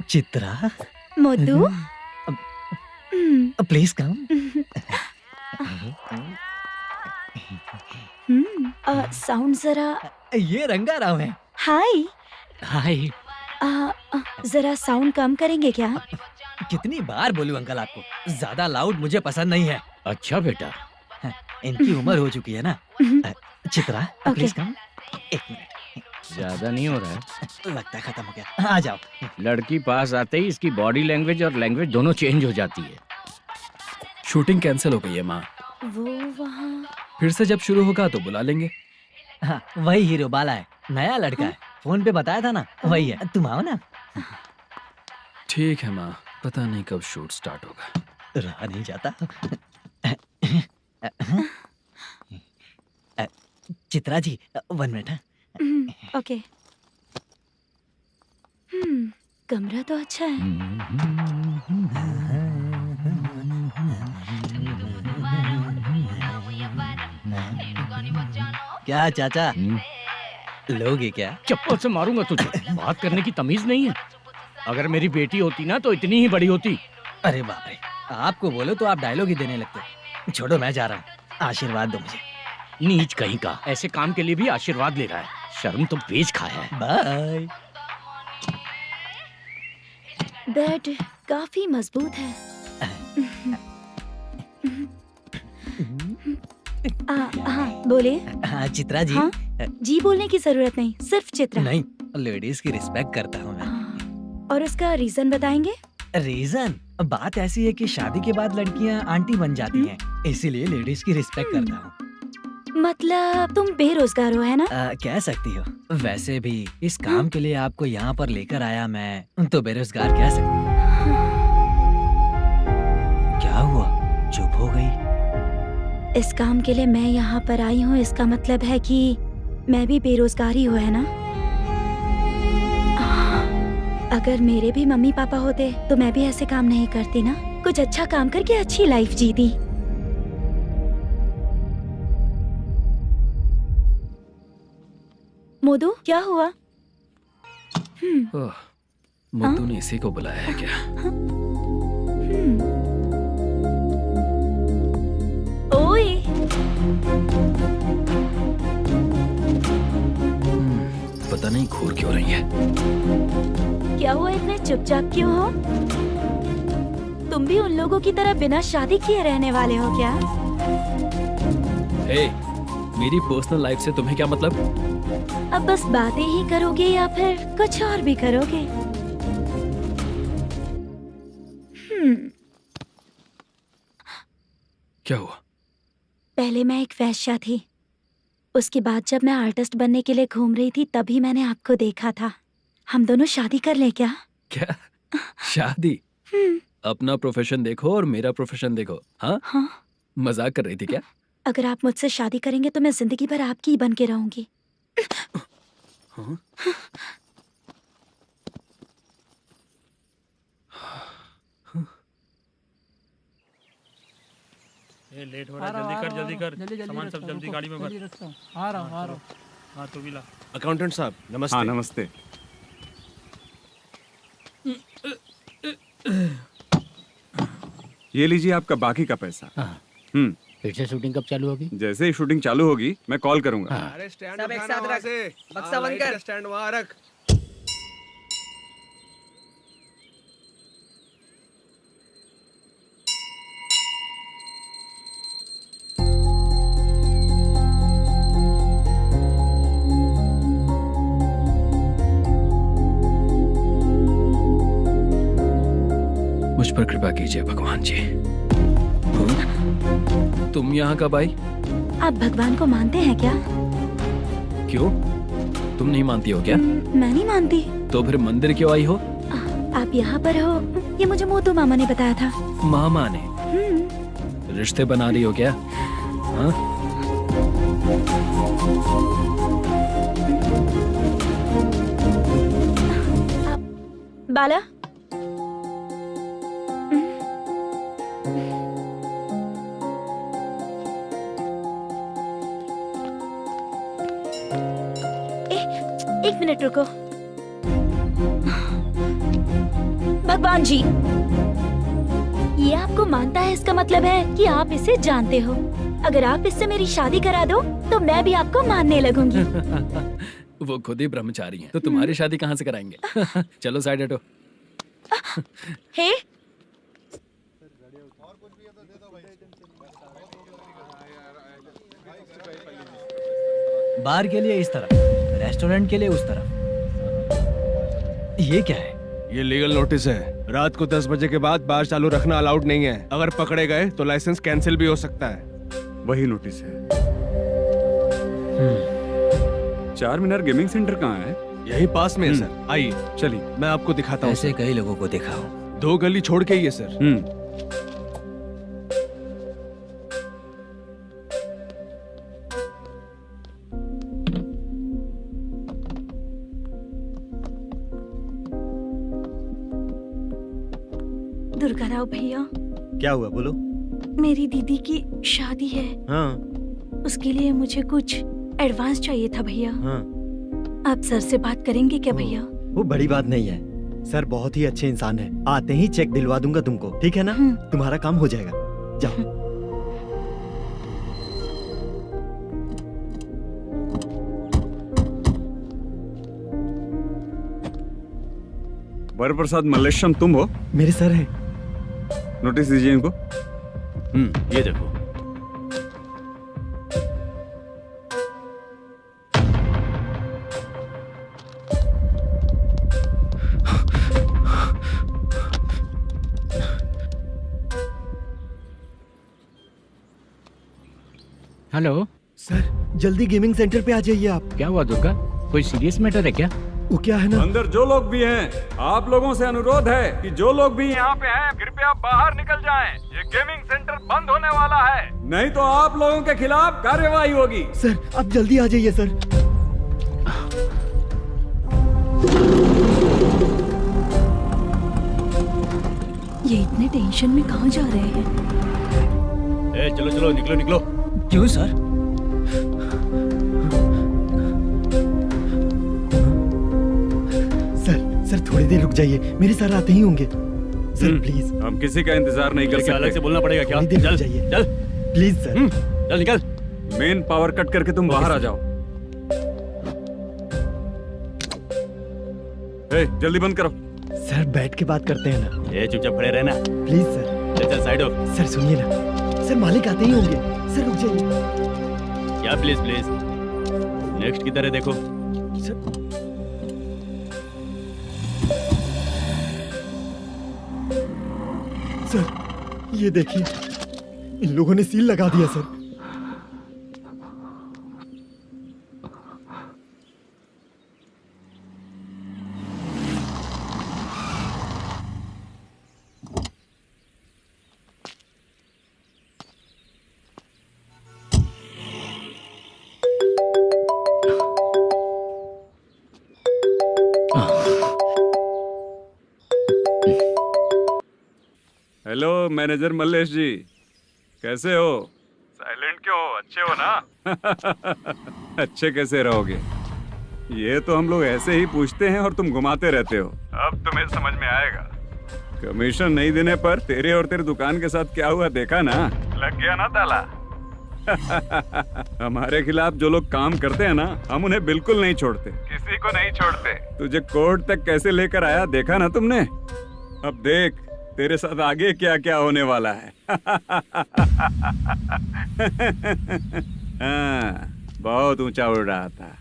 Chitra, Modu, please come. Sound जरा। ये रंगाराव है। हाय। हाय। जरा साउंड कम करेंगे क्या? कितनी बार बोलूं अंकल आपको, ज्यादा लाउड मुझे पसंद नहीं है। अच्छा बेटा, इनकी उम्र हो चुकी है ना। Chitra, please come. 1 मिनट, ज्यादा नहीं हो रहा है? लगता है खत्म हो गया। आ जाओ। लड़की पास आते ही इसकी बॉडी लैंग्वेज और लैंग्वेज दोनों चेंज हो जाती है। शूटिंग कैंसिल हो गई है माँ। वो वहाँ। फिर से जब शुरू होगा तो बुला लेंगे। हाँ, वही हीरो बाला है, नया लड़का है। फोन पे बताया था ना, वही है। तुम आओ ना। ठीक है माँ, पता नहीं कब शूट स्टार्ट होगा। रहा नहीं जाता। चित्रा जी 1 मिनट। ओके। कमरा तो अच्छा है। क्या चाचा, लोगे क्या? चप्पल से मारूंगा तुझे। बात करने की तमीज नहीं है। अगर मेरी बेटी होती ना तो इतनी ही बड़ी होती। अरे बाप रे, आपको बोलो तो आप डायलॉग ही देने लगते। छोड़ो, मैं जा रहा हूँ, आशीर्वाद दो मुझे। नीच कहीं का, ऐसे काम के लिए भी आशीर्वाद ले रहा है। शर्म तो बेच खाया है। बाय। बेड काफी मजबूत है। हाँ बोले। हाँ चित्रा जी। हाँ? जी बोलने की जरूरत नहीं, सिर्फ चित्रा। नहीं, लेडीज की रिस्पेक्ट करता हूँ मैं। और उसका रीजन बताएंगे? रीजन? बात ऐसी है कि शादी के बाद लड़कियाँ आंटी बन जाती हैं, इसीलिए लेडीज की रिस्पेक्ट करता हूँ। मतलब तुम बेरोजगार हो, है ना? कह सकती हो। वैसे भी इस काम के लिए आपको यहाँ पर लेकर आया मैं, तो बेरोजगार कह सकती हूँ। क्या हुआ, चुप हो गई? इस काम के लिए मैं यहाँ पर आई हूँ, इसका मतलब है कि मैं भी बेरोजगार ही हूँ, है ना? अगर मेरे भी मम्मी पापा होते तो मैं भी ऐसे काम नहीं करती ना। कुछ अच्छा काम करके अच्छी लाइफ जीती। मोदू, क्या हुआ? मुद्दू ने इसी को बुलाया है क्या? ओए। पता नहीं घूर क्यों रही है। क्या हुआ, इतने चुपचाप क्यों हो? तुम भी उन लोगों की तरह बिना शादी किए रहने वाले हो क्या? हे, मेरी पर्सनल लाइफ से तुम्हें क्या मतलब? अब बस बातें ही करोगे या फिर कुछ और भी करोगे? क्या हुआ? पहले मैं एक वेश्या थी, उसके बाद जब मैं आर्टिस्ट बनने के लिए घूम रही थी तभी मैंने आपको देखा था। हम दोनों शादी कर लें क्या? क्या शादी? अपना प्रोफेशन देखो और मेरा प्रोफेशन देखो। हाँ हाँ। मजाक कर रही थी क्या? अगर आप मुझसे शादी करेंगे तो मैं जिंदगी भर आपकी ही बन के रहूंगी। हाँ? ये लेट हो रहा है, जल्दी कर सामान सब जल्दी गाड़ी में भर। आ रहा हूँ। हाँ तो भी ला। अकाउंटेंट साहब नमस्ते। हाँ नमस्ते। ये लीजिए आपका बाकी का पैसा। फिर से शूटिंग कब चालू होगी? जैसे ही शूटिंग चालू होगी मैं कॉल करूंगा। अरे स्टैंड सब एक साथ रख, बक्सा बंद कर, स्टैंड वहाँ रख। मुझ पर कृपा कीजिए भगवान जी। तुम यहाँ कब आई? आप भगवान को मानते हैं क्या? क्यों? तुम नहीं मानती हो क्या? मैं नहीं मानती। तो फिर मंदिर क्यों आई हो? आप यहाँ पर हो ये मुझे मोटू मामा ने बताया था। मामा ने? रिश्ते बना रही हो क्या? हाँ? बाला एक मिनट रुको। भगवान जी ये आपको मानता है इसका मतलब है कि आप इसे जानते हो। अगर आप इससे मेरी शादी करा दो तो मैं भी आपको मानने लगूंगी। वो खुद ही ब्रह्मचारी हैं, तो तुम्हारी शादी कहाँ से कराएंगे? चलो साइड हटो। हे बार के लिए इस तरफ, रेस्टोरेंट के लिए उस तरफ। ये क्या है? ये लीगल नोटिस है। रात को 10 बजे के बाद बार चालू रखना अलाउड नहीं है। अगर पकड़े गए तो लाइसेंस कैंसिल भी हो सकता है। वही नोटिस है। चार मीनार गेमिंग सेंटर कहाँ है? यही पास में है सर। आइए चलिए मैं आपको दिखाता हूँ। ऐसे कई लोगों को देखा हूँ। 2 गली छोड़ के ही है सर। दुर्गा राव भैया, क्या हुआ बोलो। मेरी दीदी की शादी है। हाँ उसके लिए मुझे कुछ एडवांस चाहिए था भैया। हाँ। आप सर से बात करेंगे क्या भैया? वो बड़ी बात नहीं है, सर बहुत ही अच्छे इंसान है। आते ही चेक दिलवा दूंगा तुमको, ठीक है ना? तुम्हारा काम हो जाएगा। जाओ। वर प्रसाद मल्लेश्वरम तुम हो? मेरे सर है। नोटिस दीजिए इनको। ये देखो। हेलो सर जल्दी गेमिंग सेंटर पे आ जाइए आप। क्या हुआ दुर्गा? कोई सीरियस मैटर है क्या? वो क्या है ना, अंदर जो लोग भी हैं, आप लोगों से अनुरोध है कि जो लोग भी यहाँ पे हैं कृपया बाहर निकल जाएं। ये गेमिंग सेंटर बंद होने वाला है, नहीं तो आप लोगों के खिलाफ कार्यवाही होगी। सर आप जल्दी आ जाइए सर। ये इतने टेंशन में कहाँ जा रहे हैं? चलो चलो निकलो निकलो। क्यों सर? सर थोड़ी देर रुक जाइए, मेरे सर आते ही होंगे। Sir please. हम किसी का इंतजार नहीं कर सकते। अलग से बोलना पड़ेगा क्या? थोड़ी देर रुक चल जाइए चल प्लीज सर। चल निकल। मेन पावर कट करके तुम बाहर आ जाओ। जल्दी बंद करो। सर बैठ के बात करते हैं ना। ये चुपचाप खड़े रहना। Please sir. चल चल साइड हो। सर सुनिए ना, सर मालिक आते ही होंगे। सर रुक जाइए। क्या प्लीज प्लीज? नेक्स्ट की तरह देखो। सर ये देखिए, इन लोगों ने सील लगा दिया सर। हेलो मैनेजर मल्लेश जी, कैसे हो? साइलेंट क्यों हो? अच्छे हो ना? अच्छे कैसे रहोगे? ये तो हम लोग ऐसे ही पूछते हैं और तुम घुमाते रहते हो। अब तुम्हें समझ में आएगा। कमीशन नहीं देने पर तेरे और तेरी दुकान के साथ क्या हुआ देखा ना? लग गया ना ताला। हमारे खिलाफ जो लोग काम करते हैं ना, हम उन्हें बिल्कुल नहीं छोड़ते, किसी को नहीं छोड़ते। तुझे कोर्ट तक कैसे लेकर आया देखा ना तुमने? अब देख तेरे साथ आगे क्या क्या होने वाला है। हाँ, बहुत ऊंचा उड़ रहा था।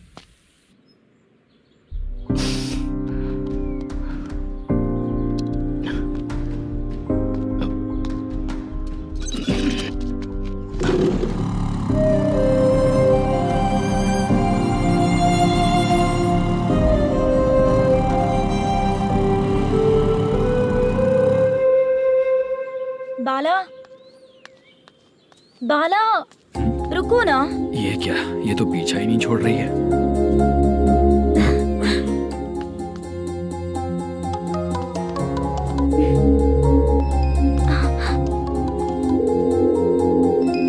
बाला, बाला, रुको ना। ये क्या? ये तो पीछा ही नहीं छोड़ रही है।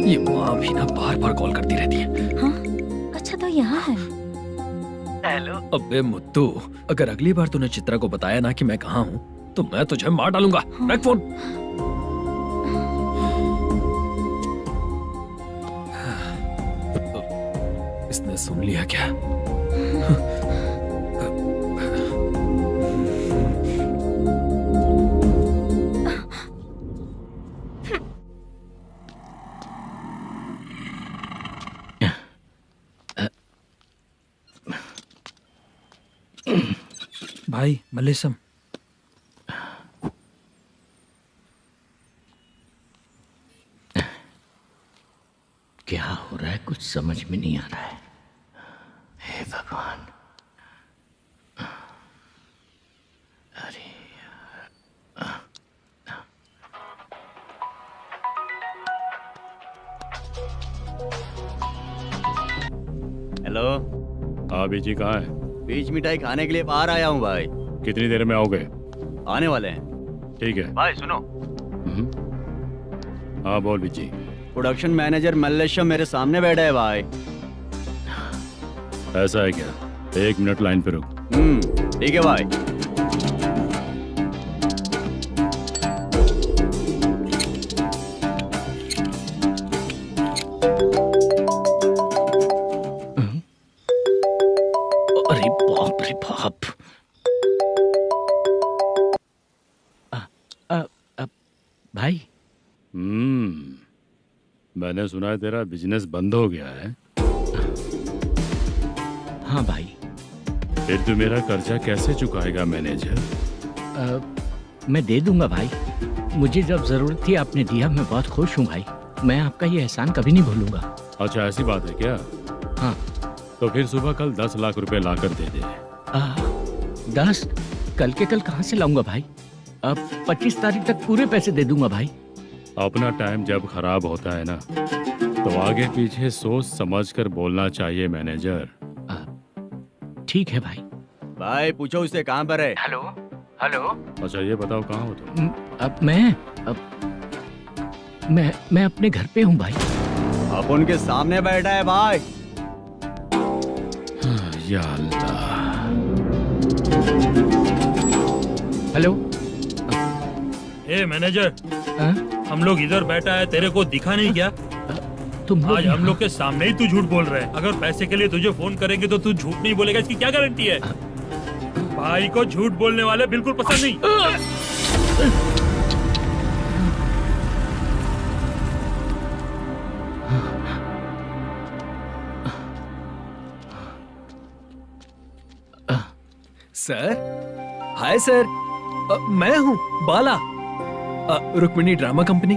ये माँ भी ना बार बार कॉल करती रहती है। हाँ? अच्छा तो यहाँ है। हेलो। अबे मुत्तू, अगर अगली बार तूने चित्रा को बताया ना कि मैं कहाँ हूँ तो मैं तुझे मार डालूंगा। रख फोन। इसने सुन लिया क्या? भाई मल्लेशम, क्या हो रहा है कुछ समझ में नहीं आ रहा है। हे भगवान, अरे हेलो। हाँ बीजी कहाँ है? बीज मिठाई खाने के लिए बाहर आया हूँ भाई। कितनी देर में आओगे? आने वाले हैं। ठीक है भाई सुनो, हाँ बोल बीजी। प्रोडक्शन मैनेजर मल्लेशम मेरे सामने बैठा है भाई। ऐसा है क्या? 1 मिनट लाइन पे रुक। ठीक है भाई। अरे बाप रे बाप। भाई मैंने सुना है तेरा बिजनेस बंद हो गया है। हाँ भाई। फिर तू मेरा कर्जा कैसे चुकाएगा मैनेजर? मैं दे दूंगा भाई, मुझे जब जरूरत थी आपने दिया, मैं बहुत खुश हूँ भाई। मैं आपका ये एहसान कभी नहीं भूलूंगा। अच्छा ऐसी बात है क्या? हाँ। तो फिर सुबह कल 10 लाख रुपए लाकर दे दे। 10? कल के कल कहाँ से लाऊंगा भाई? अब 25 तारीख तक पूरे पैसे दे दूंगा भाई। अपना टाइम जब खराब होता है ना, तो आगे पीछे सोच समझ कर बोलना चाहिए मैनेजर। ठीक है भाई। भाई पूछो उससे कहाँ पर है। Hello hello. अच्छा ये बताओ कहाँ हो तुम? अब मैं अपने घर पे हूँ भाई। अब उनके सामने बैठा है भाई। या अल्लाह। हेलो। ए मैनेजर, हम लोग इधर बैठा है, तेरे को दिखा नहीं क्या? तुम आज हम लोग के सामने ही तू झूठ बोल रहा है। अगर पैसे के लिए तुझे फोन करेंगे तो तू झूठ नहीं बोलेगा, इसकी क्या गारंटी है? भाई को झूठ बोलने वाले बिल्कुल पसंद नहीं। सर, हाय सर, मैं हूँ Bala, Rukmini drama company.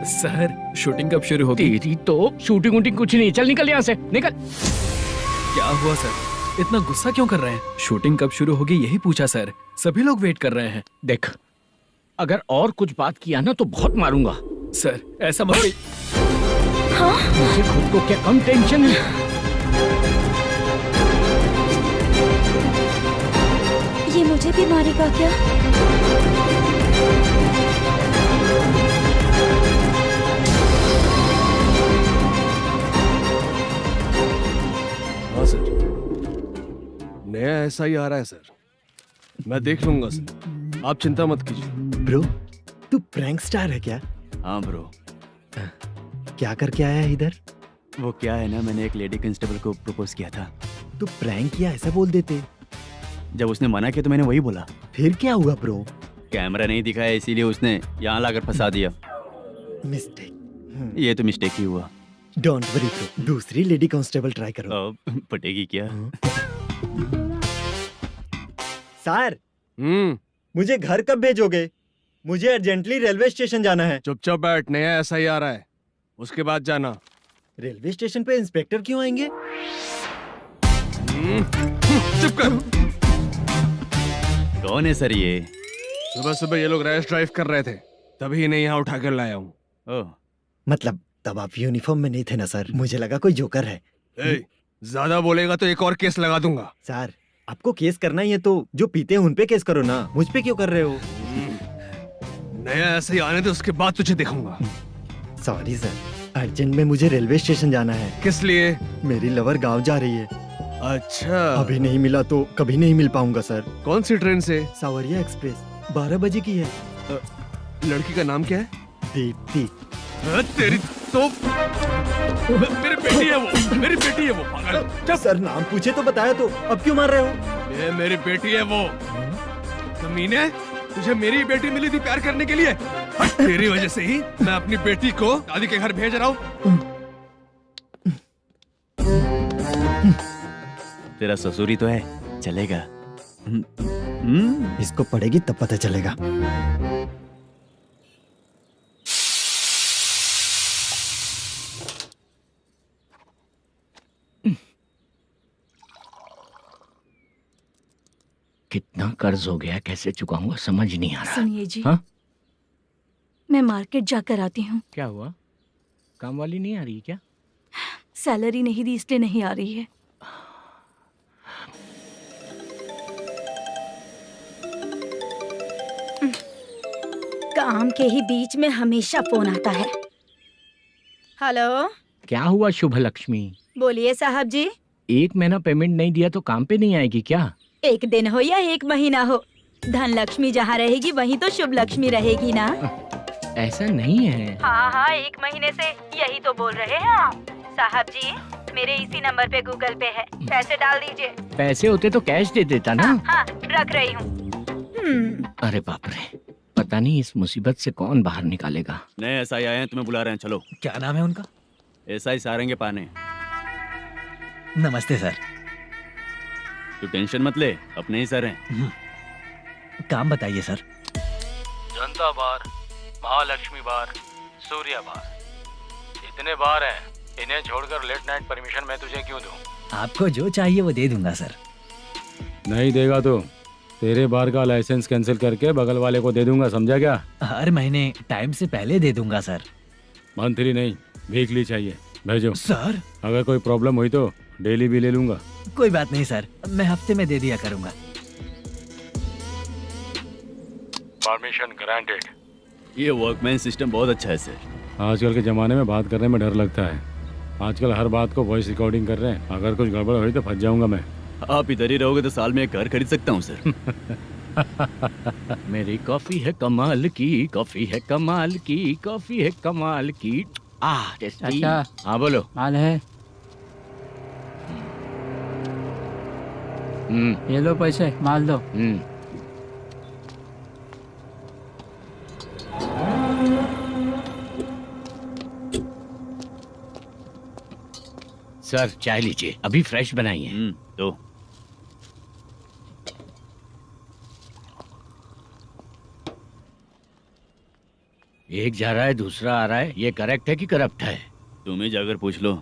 Sir shooting कब शुरू होगी? तेरी तो शूटिंग वूटिंग कुछ नहीं, चल निकल यहाँ से, निकल। क्या हुआ सर, इतना गुस्सा क्यों कर रहे हैं? शूटिंग कब शुरू होगी यही पूछा सर, सभी लोग वेट कर रहे हैं। देख, अगर और कुछ बात किया ना तो बहुत मारूंगा। सर ऐसा मत। हाँ? मुझे खुद को क्या कम टेंशन है? ये मुझे भी मारेगा क्या? नया ऐसा ही आ रहा है सर, मैं देख लूंगा सर, आप चिंता मत कीजिए। ब्रो तू प्रैंक स्टार है क्या? हाँ ब्रो। क्या करके आया है इधर? वो क्या है ना, मैंने एक लेडी कांस्टेबल को प्रपोज किया था। तू प्रैंक किया ऐसा बोल देते। जब उसने मना किया तो मैंने वही बोला। फिर क्या हुआ ब्रो? कैमरा नहीं दिखाया इसीलिए उसने यहाँ लाकर फंसा दिया। मिस्टेक। ये तो मिस्टेक ही हुआ। डोंट वरी ब्रो, दूसरी लेडी कांस्टेबल ट्राई करो। पटेगी क्या? सर मुझे घर कब भेजोगे? मुझे अर्जेंटली रेलवे स्टेशन जाना है। चुपचाप बैठ, नया ऐसा ही आ रहा है, उसके बाद जाना। रेलवे स्टेशन पे इंस्पेक्टर क्यों आएंगे? चुप कर। कौन है सर ये? सुबह सुबह ये लोग रैश ड्राइव कर रहे थे, तभी इन्हें यहाँ उठा कर लाया हूँ। मतलब तब आप यूनिफॉर्म में नहीं थे ना सर, मुझे लगा कोई जोकर है। ज्यादा बोलेगा तो एक और केस लगा दूंगा। सर आपको केस करना ही है तो जो पीते हैं उन पे केस करो ना, मुझ पे क्यों कर रहे हो? नया ऐसे ही आने दो, उसके बाद तुझे दिखाऊंगा। सॉरी सर, अर्जेंट में मुझे रेलवे स्टेशन जाना है। किस लिए? मेरी लवर गांव जा रही है। अच्छा, अभी नहीं मिला तो कभी नहीं मिल पाऊंगा सर। कौन सी ट्रेन से? सावरिया एक्सप्रेस, 12 बजे की है। लड़की का नाम क्या है? दीप्ति। तेरी तो मेरी बेटी है वो, मेरी बेटी है वो। पागल। सर नाम पूछे तो बताया तो अब क्यों मार रहे हो? ये मेरी बेटी है वो। कमीने, तुझे मेरी बेटी मिली थी प्यार करने के लिए, तेरी वजह से ही मैं अपनी बेटी को दादी के घर भेज रहा हूँ। तेरा ससुरी तो है, चलेगा। इसको पढ़ेगी तब पता चलेगा। कितना कर्ज हो गया, कैसे चुकाऊंगा समझ नहीं आ रहा। सुनिए जी, हाँ? मैं मार्केट जाकर आती हूँ। क्या हुआ? काम वाली नहीं आ रही क्या? सैलरी नहीं दी इसलिए नहीं आ रही है। काम के ही बीच में हमेशा फोन आता है। हेलो, क्या हुआ शुभ लक्ष्मी? बोलिए साहब जी। एक महीना पेमेंट नहीं दिया तो काम पे नहीं आएगी क्या? एक दिन हो या एक महीना हो, धन लक्ष्मी जहाँ रहेगी वहीं तो शुभ लक्ष्मी रहेगी ना। ऐसा नहीं है। हाँ हाँ, एक महीने से यही तो बोल रहे हैं आप। साहब जी, मेरे इसी नंबर पे गूगल पे है, पैसे डाल दीजिए। पैसे होते तो कैश दे देता ना। हाँ, रख रही हूँ। अरे बाप रे, पता नहीं इस मुसीबत से कौन बाहर निकालेगा। नए एसआई आए हैं, तुम्हें बुला रहे हैं, चलो। क्या नाम है उनका? एसआई सारंगे पाने। नमस्ते सर। तू टेंशन मत ले, अपने ही सर हैं। काम बताइए सर। जनता बार, महालक्ष्मी बार, सूर्या बार, इतने बार हैं, इन्हें छोड़कर लेट नाइट परमिशन मैं तुझे क्यों दूं? आपको जो चाहिए वो दे दूंगा सर। नहीं देगा तो तेरे बार का लाइसेंस कैंसिल करके बगल वाले को दे दूंगा, समझा क्या? हर महीने टाइम से पहले दे दूंगा सर। मंथली नहीं, वीकली चाहिए, भेजो। सर अगर कोई प्रॉब्लम हुई तो डेली भी ले लूंगा। कोई बात नहीं सर, मैं हफ्ते में दे दिया करूंगा। Permission granted. ये वर्कमैन सिस्टम बहुत अच्छा है सर। आजकल के ज़माने में बात करने में डर लगता है। आजकल हर बात को वॉइस रिकॉर्डिंग कर रहे हैं, अगर कुछ गड़बड़ हुई तो फंस जाऊंगा मैं। आप इधर ही रहोगे तो साल में एक घर खरीद सकता हूँ सर। मेरी कॉफी है कमाल की, कॉफी है कमाल की, कॉफी है कमाल की। टेस्टी। अच्छा। हाँ बोलो। माल है, ये लो पैसे, माल दो। सर चाय लीजिए, अभी फ्रेश बनाई है। तो एक जा रहा है दूसरा आ रहा है, ये करेक्ट है कि करप्ट है? तुम ही जाकर पूछ लो।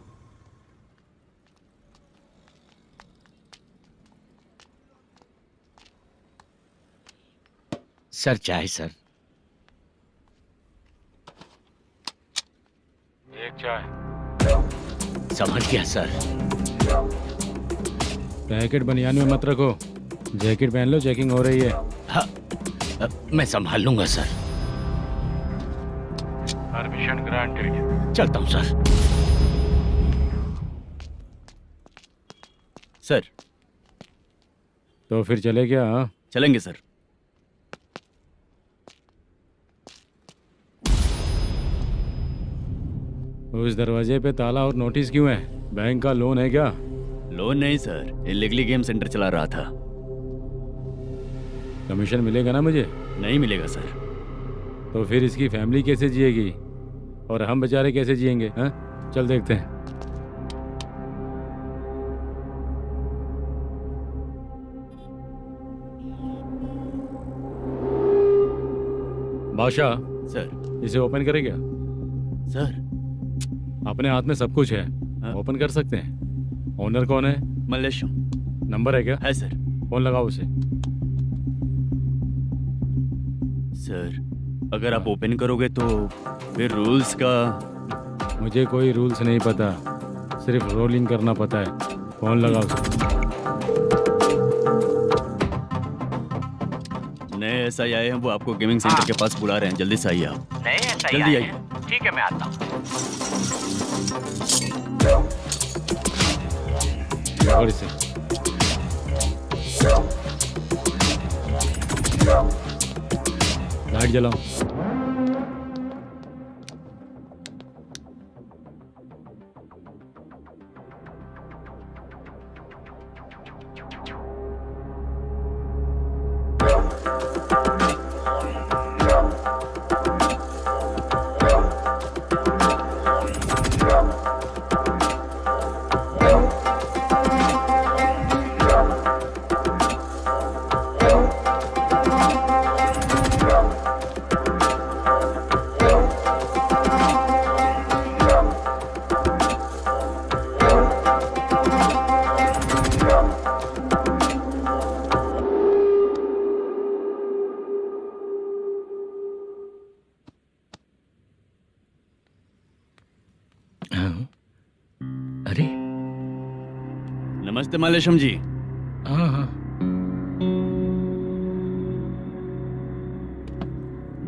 सर चाय सर। एक चाय। समझ गया सर। पैकेट बनियान में मत रखो, जैकेट पहन लो, चेकिंग हो रही है। हाँ, मैं संभाल लूंगा सर। Permission granted. चलता हूँ सर। सर तो फिर चले क्या? हाँ? चलेंगे सर। उस दरवाजे पे ताला और नोटिस क्यों है? बैंक का लोन है क्या? लोन नहीं सर, इलीगली गेम सेंटर चला रहा था। कमीशन मिलेगा ना मुझे? नहीं मिलेगा सर। तो फिर इसकी फैमिली कैसे जिएगी और हम बेचारे कैसे जिएंगे? हाँ, चल देखते हैं। बादशाह सर। इसे ओपन करे क्या? सर अपने हाथ में सब कुछ है, ओपन कर सकते हैं। ओनर कौन है? मल्लेशम। नंबर है क्या? है सर। फोन लगाओ उसे। सर अगर आप ओपन करोगे तो फिर रूल्स का। मुझे कोई रूल्स नहीं पता, सिर्फ रोलिंग करना पता है। फोन लगाओ उसे। नए एसआई आए हैं, वो आपको गेमिंग सेंटर के पास बुला रहे हैं। जल्दी से आइए आप। नए एसआई जल्दी आए आइए। हैं। ठीक है, मैं आता हूँ। पकड़ इसे। लाइट जलाओ। अरे नमस्ते मल्लेशम जी। हाँ हाँ,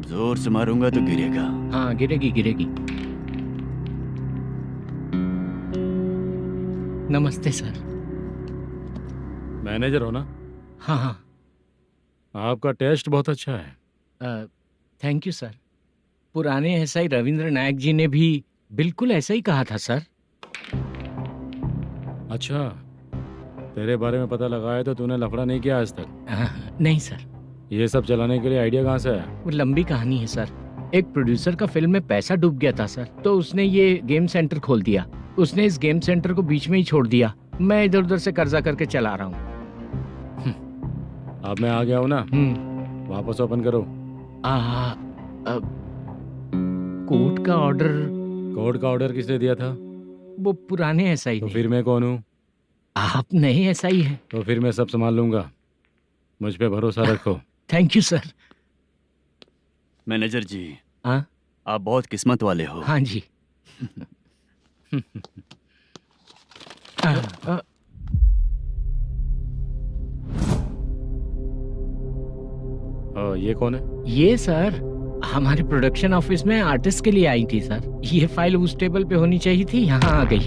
जोर से मारूंगा तो गिरेगा। हाँ गिरेगी गिरेगी। नमस्ते सर। मैनेजर हो ना? हाँ हाँ। आपका टेस्ट बहुत अच्छा है। Thank you sir. पुराने एसआई रविंद्र नायक जी ने भी बिल्कुल ऐसा ही कहा था सर। अच्छा, तेरे बारे में पता लगा है तो तूने लफड़ा नहीं किया आज तक? नहीं सर। ये सब चलाने के लिए आइडिया कहाँ से आया? वो लंबी कहानी है सर। एक प्रोड्यूसर का फिल्म में पैसा डूब गया था सर, तो उसने ये गेम सेंटर खोल दिया। उसने इस गेम सेंटर को बीच में ही छोड़ दिया। मैं इधर उधर से कर्जा करके चला रहा हूँ। अब मैं आ गया हूँ ना, वापस ओपन करो। कोर्ट का ऑर्डर। कोर्ट का ऑर्डर किसने दिया था? वो पुराने एसआई तो फिर मैं कौन हूँ? आप नए एसआई हैं। तो फिर मैं सब संभाल लूंगा, मुझ पे भरोसा रखो। Thank you sir. मैनेजर जी, हाँ आप बहुत किस्मत वाले हो। हाँ जी। ये कौन है? ये सर हमारे प्रोडक्शन ऑफिस में आर्टिस्ट के लिए आई थी सर। ये फाइल उस टेबल पे होनी चाहिए थी, यहाँ आ गई।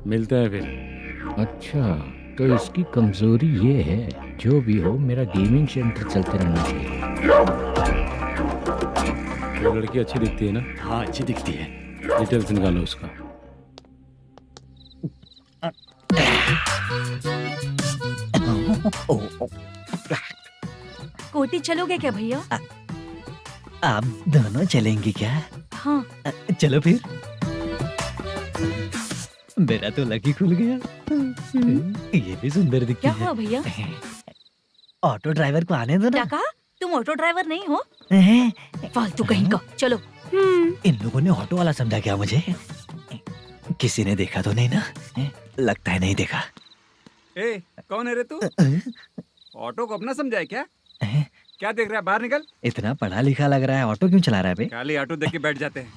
मिलते हैं फिर। अच्छा, तो इसकी कमजोरी ये है। जो भी हो, मेरा गेमिंग सेंटर चलते रहना चाहिए। वो लड़की अच्छी दिखती है ना? हाँ अच्छी दिखती है। डिटेल्स निकालो उसका। कोटी चलोगे क्या भैया? आप दोनों चलेंगे क्या? हाँ। चलो फिर। मेरा तो लकी खुल गया। ये भी सुंदर दिखती क्या है। हुआ भैया? ऑटो ड्राइवर को आने दो क्या ना। कहा? तुम ऑटो ड्राइवर नहीं हो? फालतू कहीं का। चलो। इन लोगों ने ऑटो वाला समझा क्या मुझे? किसी ने देखा तो नहीं ना? लगता है नहीं देखा। ए, कौन है रे तू? ऑटो को अपना समझा है क्या? क्या देख रहा है? बाहर निकल। इतना पढ़ा लिखा लग रहा है, ऑटो क्यों चला रहा है बे? खाली ऑटो देख के बैठ जाते हैं।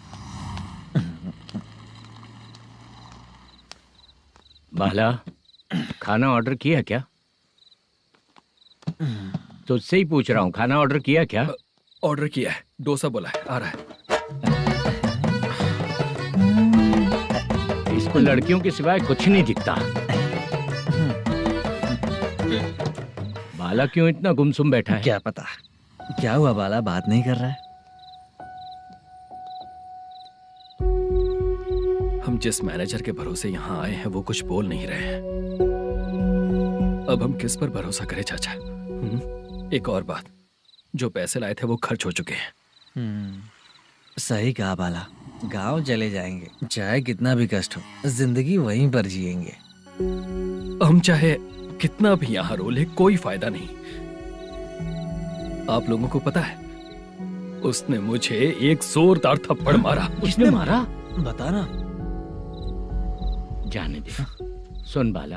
बाला, खाना ऑर्डर किया क्या? तो उससे ही पूछ रहा हूँ, खाना ऑर्डर किया क्या? ऑर्डर किया है, डोसा बोला है, आ रहा है। इस को लड़कियों के सिवाय कुछ नहीं दिखता। बाला क्यों इतना गुमसुम बैठा है? क्या पता क्या हुआ, बाला बात नहीं कर रहा है। हम जिस मैनेजर के भरोसे यहाँ आए हैं वो कुछ बोल नहीं रहे हैं। अब हम किस पर भरोसा करें चाचा? एक और बात, जो पैसे लाए थे वो खर्च हो चुके हैं। सही कहा बाला, गांव चले जाएंगे, चाहे कितना भी कष्ट हो, जिंदगी वहीं पर जिएंगे। हम चाहे कितना भी यहाँ रो ले, कोई फायदा नहीं। आप लोगों को पता है, उसने मुझे एक जोरदार थप्पड़ मारा। उसने मारा? बता ना। जाने दे। सुन बाला,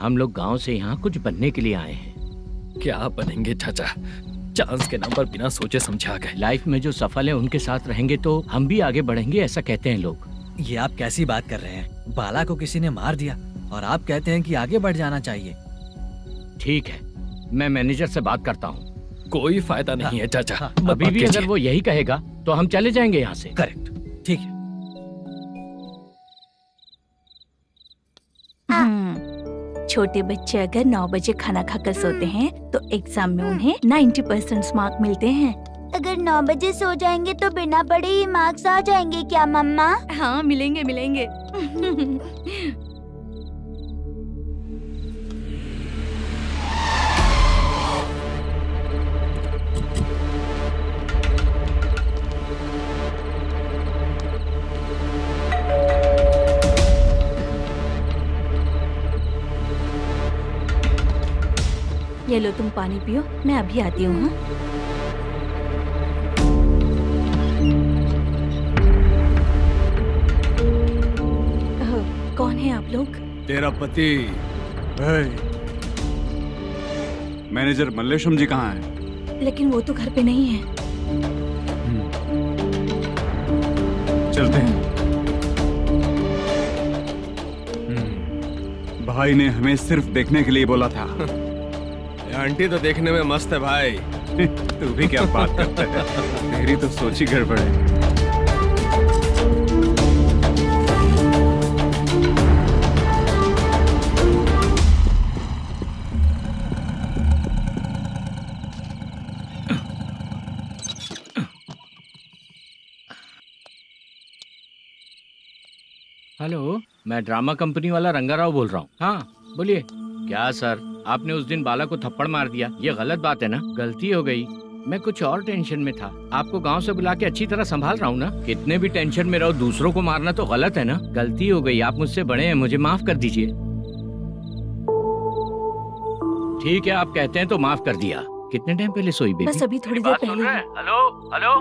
हम लोग गांव से यहाँ कुछ बनने के लिए आए हैं। क्या बनेंगे चाचा? चांस के नाम पर बिना सोचे समझे आ गए। लाइफ में जो सफल है उनके साथ रहेंगे तो हम भी आगे बढ़ेंगे, ऐसा कहते हैं लोग। ये आप कैसी बात कर रहे हैं? बाला को किसी ने मार दिया और आप कहते हैं कि आगे बढ़ जाना चाहिए। ठीक है, मैं मैनेजर से बात करता हूँ। कोई फायदा नहीं है चाचा। अभी भी अगर वो यही कहेगा तो हम चले जाएंगे यहाँ से। करेक्ट, ठीक है। छोटे बच्चे अगर 9 बजे खाना खाकर सोते हैं तो एग्जाम में उन्हें 90% मार्क मिलते हैं। अगर 9 बजे सो जाएंगे तो बिना पढ़े ही मार्क्स आ जाएंगे क्या मम्मा? हाँ, मिलेंगे मिलेंगे। ये लो, तुम पानी पियो, मैं अभी आती हूँ। हाँ, कौन है आप लोग? तेरा पति। मैनेजर मल्लेशम जी कहाँ हैं? लेकिन वो तो घर पे नहीं है। चलते हैं। भाई ने हमें सिर्फ देखने के लिए बोला था। आंटी तो देखने में मस्त है भाई। तू भी क्या बात करता है? तेरी तो सोच ही गड़बड़ है। हेलो, मैं ड्रामा कंपनी वाला रंगाराव बोल रहा हूँ। हाँ बोलिए। क्या सर, आपने उस दिन बाला को थप्पड़ मार दिया, ये गलत बात है ना? गलती हो गई, मैं कुछ और टेंशन में था। आपको गांव से बुला के अच्छी तरह संभाल रहा हूँ ना। कितने भी टेंशन में रहो, दूसरों को मारना तो गलत है ना। गलती हो गई, आप मुझसे बड़े हैं, मुझे माफ कर दीजिए। ठीक है, आप कहते हैं तो माफ कर दिया। कितने टाइम पहले सोई बेबी? बस अभी थोड़ी देर पहले। Hello hello.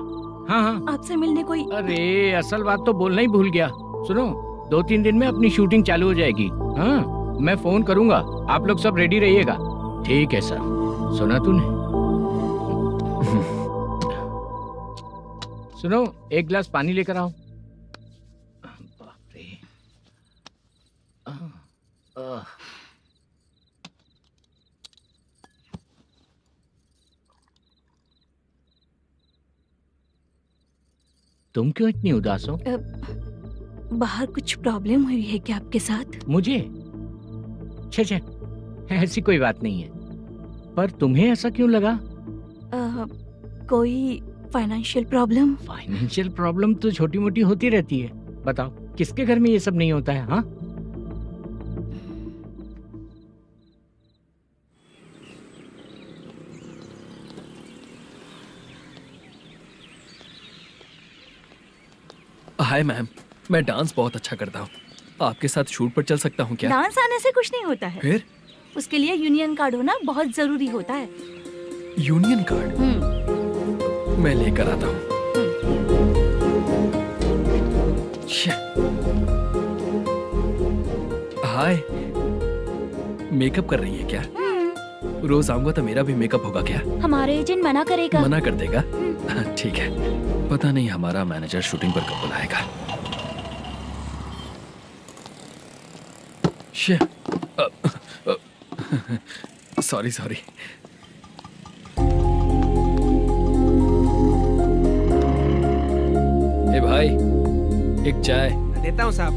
हाँ हाँ, आपसे मिलने कोई। अरे असल बात तो बोलना ही भूल गया। सुनो, 2-3 दिन में अपनी शूटिंग चालू हो जाएगी। हाँ, मैं फोन करूंगा, आप लोग सब रेडी रहिएगा। ठीक है सर। सुना तूने? सुनो, एक गिलास पानी लेकर आओ। बाप रे। तुम क्यों इतनी उदास हो? बाहर कुछ प्रॉब्लम हुई है क्या आपके साथ? मुझे? छे, ऐसी कोई बात नहीं है। पर तुम्हें ऐसा क्यों लगा? कोई फाइनेंशियल प्रॉब्लम? फाइनेंशियल प्रॉब्लम तो छोटी मोटी होती रहती है। बताओ, किसके घर में ये सब नहीं होता है? हाँ, हाय मैम, मैं डांस बहुत अच्छा करता हूँ। आपके साथ शूट पर चल सकता हूँ क्या? डांस आने से कुछ नहीं होता है। फिर? उसके लिए यूनियन कार्ड होना बहुत जरूरी होता है। Union card? मैं लेकर आता हूँ। हाय, मेकअप कर रही है क्या? रोज आऊंगा तो मेरा भी मेकअप होगा क्या? हमारे एजेंट मना करेगा। मना कर देगा? ठीक है, पता नहीं हमारा मैनेजर शूटिंग पर कब बुलाएगा। Sorry sorry. ए भाई, एक चाय। देता हूँ साहब।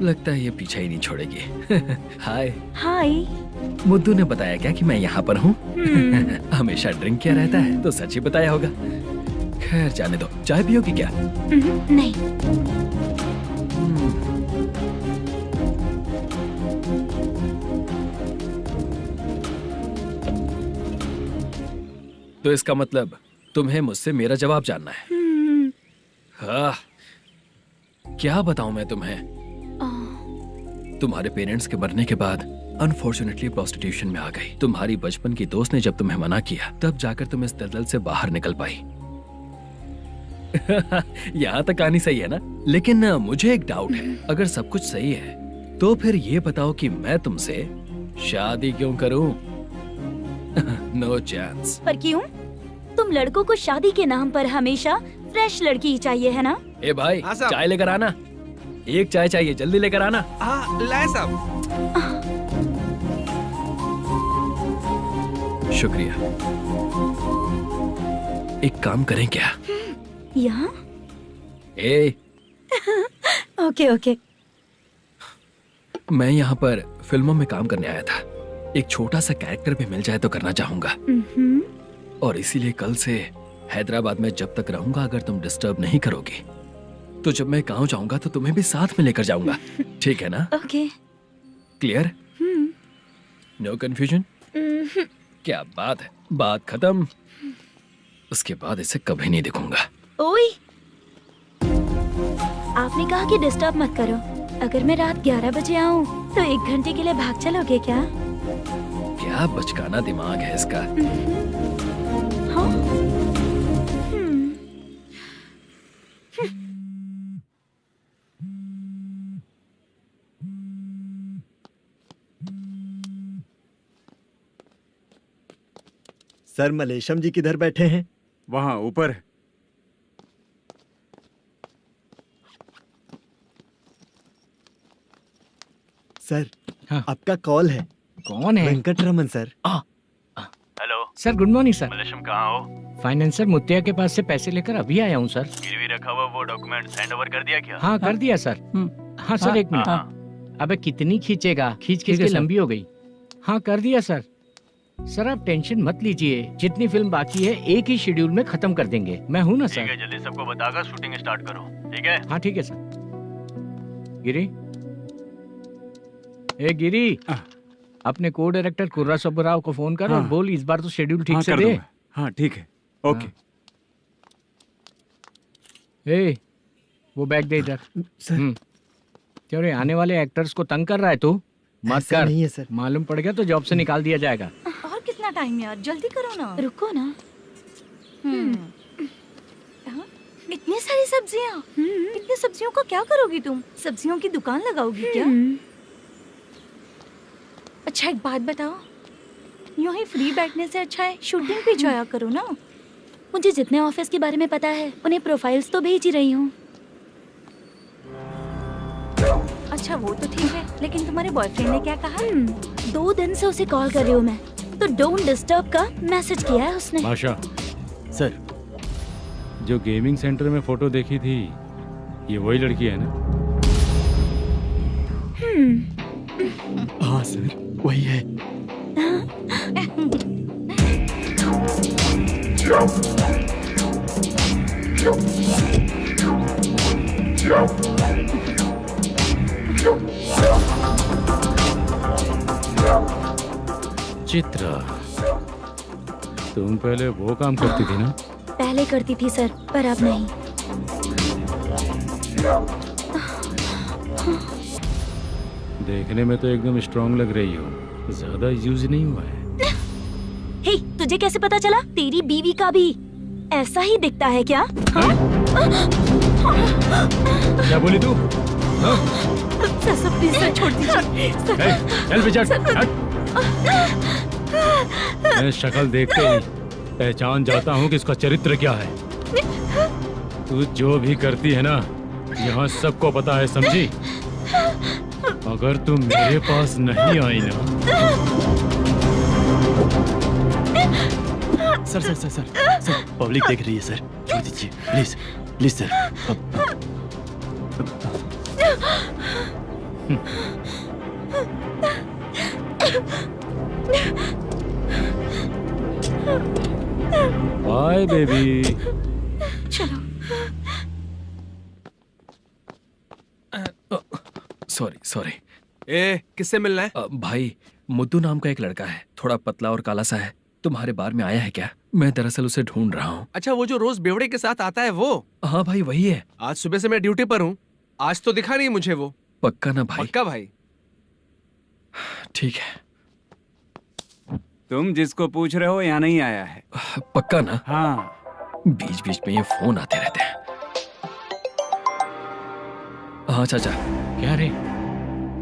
लगता है ये पीछा ही नहीं छोड़ेगी। हाय। हाय। मुद्दू ने बताया क्या कि मैं यहाँ पर हूँ? हमेशा ड्रिंक किया रहता है तो सच ही बताया होगा। खैर जाने दो, चाय पियोगी क्या? नहीं। तो इसका मतलब तुम्हें मुझसे मेरा जवाब जानना है। हाँ, क्या बताऊं मैं तुम्हें? तुम्हारे पेरेंट्स के मरने के बाद अनफॉर्चुनेटली प्रोस्टिट्यूशन में आ गई। तुम्हारी बचपन की दोस्त ने जब तुम्हें मना किया तब जाकर तुम इस दलदल से बाहर निकल पाई। यहाँ तक कहानी सही है ना? लेकिन मुझे एक डाउट है, अगर सब कुछ सही है तो फिर ये बताओ कि मैं तुमसे शादी क्यों करूं? No chance. पर क्यों? तुम लड़कों को शादी के नाम पर हमेशा फ्रेश लड़की ही चाहिए है ना? ए भाई, चाय लेकर आना। एक चाय चाहिए, जल्दी लेकर आना। लाए साहब। शुक्रिया। एक काम करें क्या? यहाँ? ए, ओके ओके। मैं यहाँ पर फिल्मों में काम करने आया था। एक छोटा सा कैरेक्टर भी मिल जाए तो करना चाहूंगा। और इसीलिए कल से हैदराबाद में जब तक रहूंगा, अगर तुम डिस्टर्ब नहीं करोगी तो जब मैं गांव जाऊंगा तो तुम्हें भी साथ में लेकर जाऊंगा। ठीक है ना? ओके। क्लियर? No confusion? क्या बात है, बात खत्म। उसके बाद इसे कभी नहीं दिखूंगा। ओए, आपने कहा कि डिस्टर्ब मत करो। अगर मैं रात 11 बजे आऊँ तो 1 घंटे के लिए भाग चलोगे क्या? क्या बचकाना दिमाग है इसका। हाँ? सर, मलेशम जी किधर बैठे हैं? वहाँ ऊपर है। सर, आपका कॉल है। कौन है? Venkataraman sir. Hello sir, good morning sir. Malesham कहाँ हो? फाइनेंसर मुत्तिया के पास से पैसे लेकर अभी आया हूँ सर। गिरवी रखा हुआ वो डॉक्यूमेंट हैंड ओवर कर दिया क्या? हाँ, कर दिया सर। हाँ सर, 1 मिनट। अबे कितनी खींचेगा? खींच खींच के लंबी हो गई। हाँ, कर दिया सर। सर आप टेंशन मत लीजिए, जितनी फिल्म बाकी है एक ही शेड्यूल में खत्म कर देंगे। मैं हूँ ना सर। ठीक है, जल्दी सबको बताकर शूटिंग स्टार्ट करो। ठीक है? हाँ ठीक है सर। गिरी, ए गिरी, अपने को डायरेक्टर कुर्रा सुब्बराव को फोन कर और बोल इस बार तो शेड्यूल ठीक से दे। हाँ ठीक है, ओके। ए, वो बैग दे इधर। सर, तेरे आने वाले एक्टर्स को तंग कर रहा है तू? मत ऐसा कर। नहीं है सर। मालूम पड़ गया तो जॉब से निकाल दिया जाएगा। और कितना टाइम यार, जल्दी करो ना। रुको ना। हाँ? इतनी सारी सब्जियाँ, इतनी सब्जियों का क्या करोगी तुम? सब्जियों की दुकान लगाओगी क्या? अच्छा एक बात बताओ, यूं ही फ्री बैठने से अच्छा है शूटिंग पे जाया करो ना। मुझे जितने ऑफिस के बारे में पता है उन्हें प्रोफाइल्स तो भेज ही रही हूँ। अच्छा वो तो ठीक है, लेकिन तुम्हारे बॉयफ्रेंड ने क्या कहा? 2 दिन से उसे कॉल कर रही हूँ मैं, तो डोंट डिस्टर्ब का मैसेज किया है उसने। माशा सर, जो गेमिंग सेंटर में फोटो देखी थी, ये वही लड़की है ना? हाँ सर, वही है। चित्रा, तुम पहले वो काम करती थी ना? पहले करती थी सर, पर अब नहीं। देखने में तो एकदम स्ट्रांग लग रही हो, ज्यादा यूज नहीं हुआ है। हे, तुझे कैसे पता चला? तेरी बीवी का भी ऐसा ही दिखता है क्या? क्या बोली तू? सर प्लीज सर, छोड़ दीजिए। चल बेटा, हट। मैं शक्ल देखते ही पहचान जाता हूँ कि इसका चरित्र क्या है। तू जो भी करती है ना, यहाँ सबको पता है, समझी? अगर तू मेरे पास नहीं आई ना। Sir sir sir sir sir, public देख रही है सर, छोड़ दीजिए please please sir. Bye baby. चलो। Sorry sorry. ए, किससे मिलना है? भाई, मुद्दू नाम का एक लड़का है, थोड़ा पतला और काला सा है। तुम्हारे बार में आया है क्या? मैं दरअसल उसे ढूंढ रहा हूँ। अच्छा, वो जो रोज बेवड़े के साथ आता है वो? हाँ भाई, वही है। आज सुबह से मैं ड्यूटी पर हूँ, आज तो दिखा नहीं मुझे वो। पक्का ना भाई? पक्का भाई। ठीक है। तुम जिसको पूछ रहे हो यहाँ नहीं आया है? पक्का ना? हाँ। बीच बीच में ये फोन आते रहते हैं। हाँ चाचा। क्या रे,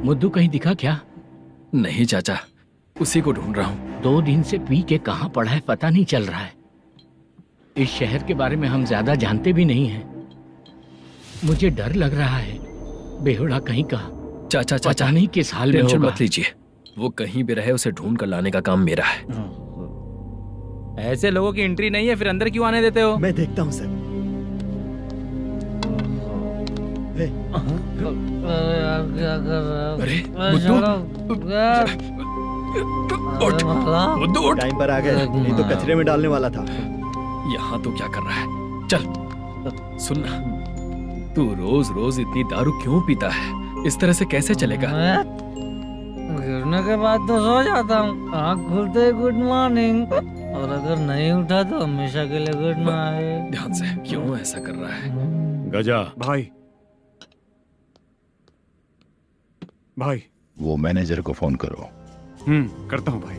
मुद्दू कहीं दिखा क्या? नहीं चाचा, उसी को ढूंढ रहा हूँ। 2 दिन से पी के कहाँ पड़ा है पता नहीं चल रहा है। इस शहर के बारे में हम ज्यादा जानते भी नहीं हैं। मुझे डर लग रहा है, बेहुड़ा कहीं का। चाचा पता नहीं किस हाल में टेंशन होगा। मत लीजिए, वो कहीं भी रहे उसे ढूंढ कर लाने का काम मेरा है। ऐसे लोगों की एंट्री नहीं है, फिर अंदर क्यों आने देते हो? मैं देखता हूँ सर। अरे मुद्दू उठ। टाइम पर आ गए, नहीं तो कचरे में डालने वाला था। यहाँ तो क्या कर रहा है? चल सुनना, तू रोज रोज इतनी दारू क्यों पीता है? इस तरह से कैसे चलेगा? गिरने के बाद तो सो जाता हूँ, आँख खुलते ही गुड मॉर्निंग, और अगर नहीं उठा तो हमेशा के लिए गुड नाइट। ध्यान से, क्यों ऐसा कर रहा है? गजा भाई, भाई वो मैनेजर को फोन करो। करता हूँ भाई।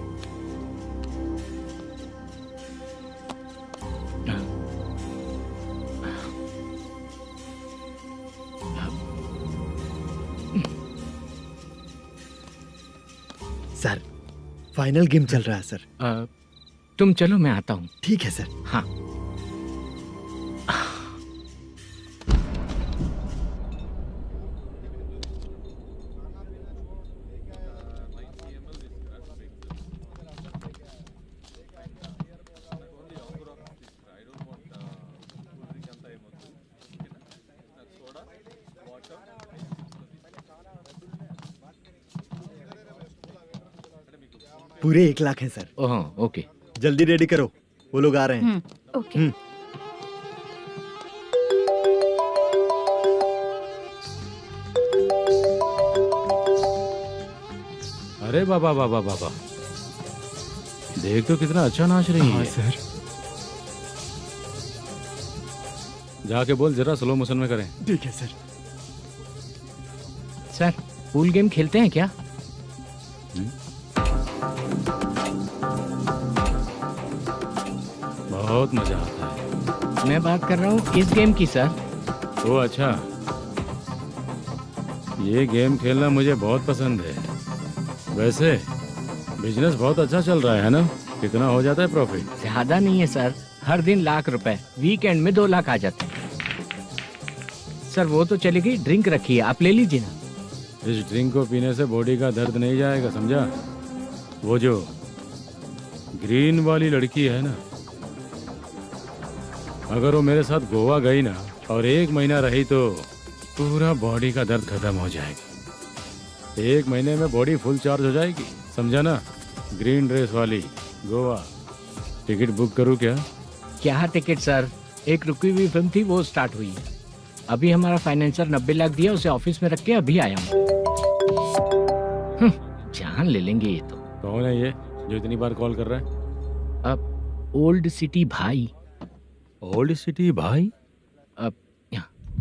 सर, फाइनल गेम चल रहा है सर। तुम चलो, मैं आता हूँ। ठीक है सर। हाँ। पूरे 1 लाख हैं सर। ओह, ओके। जल्दी रेडी करो, वो लोग आ रहे हैं। ओके। अरे बाबा बाबा बाबा, देख तो कितना अच्छा नाच रही है। सर। जाके बोल जरा स्लो मोशन में करें। ठीक है सर। सर, पूल गेम खेलते हैं क्या? बहुत मजा आता है। मैं बात कर रहा हूँ इस गेम की सर। ओ अच्छा, ये गेम खेलना मुझे बहुत पसंद है। वैसे बिजनेस बहुत अच्छा चल रहा है ना? कितना हो जाता है प्रॉफिट? ज्यादा नहीं है सर, हर दिन लाख रुपए, वीकेंड में 2 लाख आ जाते हैं। सर वो तो चलेगी, ड्रिंक रखी है, आप ले लीजिए ना। इस ड्रिंक को पीने से बॉडी का दर्द नहीं जाएगा, समझा? वो जो ग्रीन वाली लड़की है ना, अगर वो मेरे साथ गोवा गई ना और 1 महीना रही तो पूरा बॉडी का दर्द खत्म हो जाएगा। 1 महीने में बॉडी फुल चार्ज हो जाएगी, समझा ना? ग्रीन ड्रेस वाली गोवा। टिकट बुक करूँ क्या? क्या टिकट सर, एक रुकी हुई फिल्म थी, वो स्टार्ट हुई है। अभी हमारा फाइनेंसर 90 लाख दिया, उसे ऑफिस में रख के अभी आया हूँ। जान ले लेंगे ये तो। कौन है ये जो इतनी बार कॉल कर रहा है? अब ओल्ड सिटी भाई। ओल्ड सिटी भाई? अब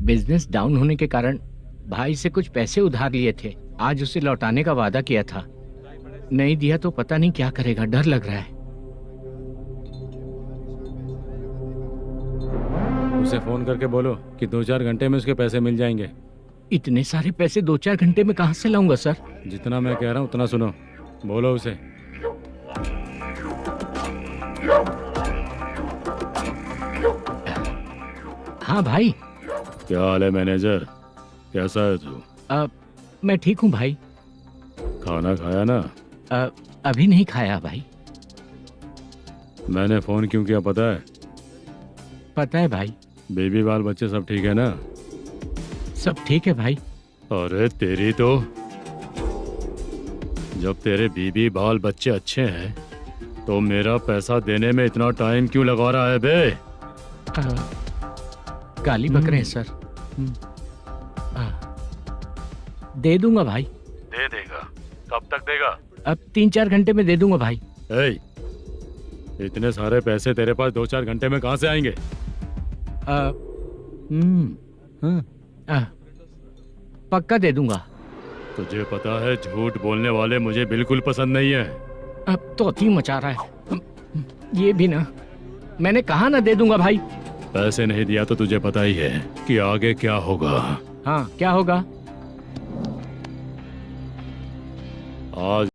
बिजनेस डाउन होने के कारण भाई से कुछ पैसे उधार लिए थे, आज उसे लौटाने का वादा किया था। नहीं दिया तो पता नहीं क्या करेगा, डर लग रहा है। उसे फोन करके बोलो कि 2-4 घंटे में उसके पैसे मिल जाएंगे। इतने सारे पैसे 2-4 घंटे में कहाँ से लाऊंगा सर? जितना मैं कह रहा हूँ उतना सुनो, बोलो उसे। हाँ भाई। क्या हाल है मैनेजर, कैसा है तू? मैं ठीक हूँ भाई। खाना खाया ना? अभी नहीं खाया भाई। मैंने फोन क्यों किया पता है? पता है भाई। बेबी बाल बच्चे सब ठीक है ना? सब ठीक है भाई। अरे तेरी तो जब तेरे बीबी बाल बच्चे अच्छे हैं तो मेरा पैसा देने में इतना टाइम क्यों लगा रहा है बे? गाली बक रहे हैं सर। दे दूंगा भाई। दे देगा? कब तक देगा? अब 3-4 घंटे में दे दूंगा भाई। ए, इतने सारे पैसे तेरे पास 2-4 घंटे में कहाँ से आएंगे? पक्का दे दूंगा। तुझे पता है झूठ बोलने वाले मुझे बिल्कुल पसंद नहीं है। अब तो अति मचा रहा है ये भी ना। मैंने कहा ना दे दूंगा भाई। पैसे नहीं दिया तो तुझे पता ही है कि आगे क्या होगा। हाँ, क्या होगा? आज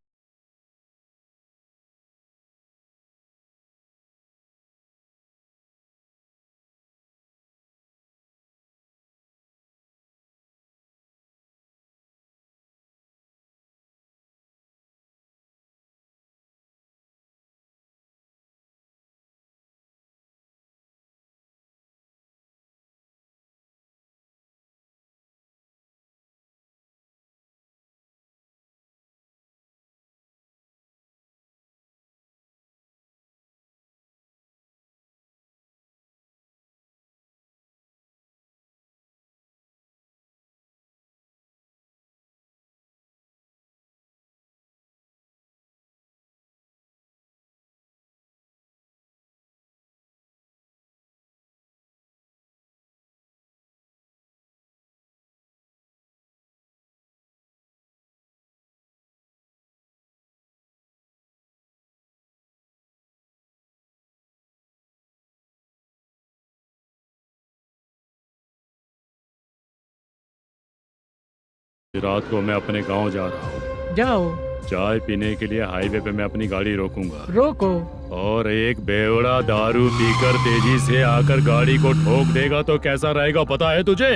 रात को मैं अपने गांव जा रहा हूँ। जाओ। चाय पीने के लिए हाईवे पे मैं अपनी गाड़ी रोकूंगा। रोको। और एक बेवड़ा दारू पीकर तेजी से आकर गाड़ी को ठोक देगा तो कैसा रहेगा पता है तुझे?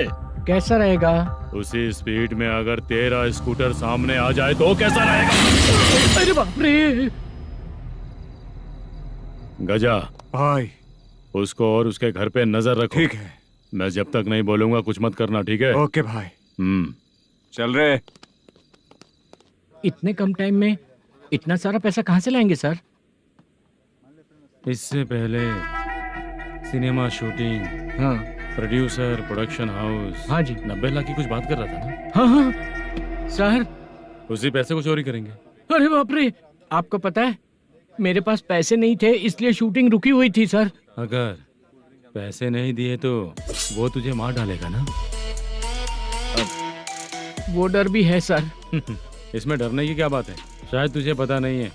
कैसा रहेगा? उसी स्पीड में अगर तेरा स्कूटर सामने आ जाए तो कैसा रहेगा? अरे बाप रे। गजा भाई, उसको और उसके घर पे नजर रखो। ठीक है। मैं जब तक नहीं बोलूंगा कुछ मत करना, ठीक है? ओके भाई। चल रहे। इतने कम टाइम में इतना सारा पैसा कहाँ से लाएंगे सर? इससे पहले सिनेमा शूटिंग, हाँ, प्रोड्यूसर, प्रोडक्शन हाउस। हाँ जी। 90 लाख की कुछ बात कर रहा था ना? हाँ हाँ सर। उसी पैसे को चोरी करेंगे। अरे बाप रे, आपको पता है मेरे पास पैसे नहीं थे इसलिए शूटिंग रुकी हुई थी सर। अगर पैसे नहीं दिए तो वो तुझे मार डालेगा ना? वो डर भी है सर। इसमें डरने की क्या बात है? शायद तुझे पता नहीं है,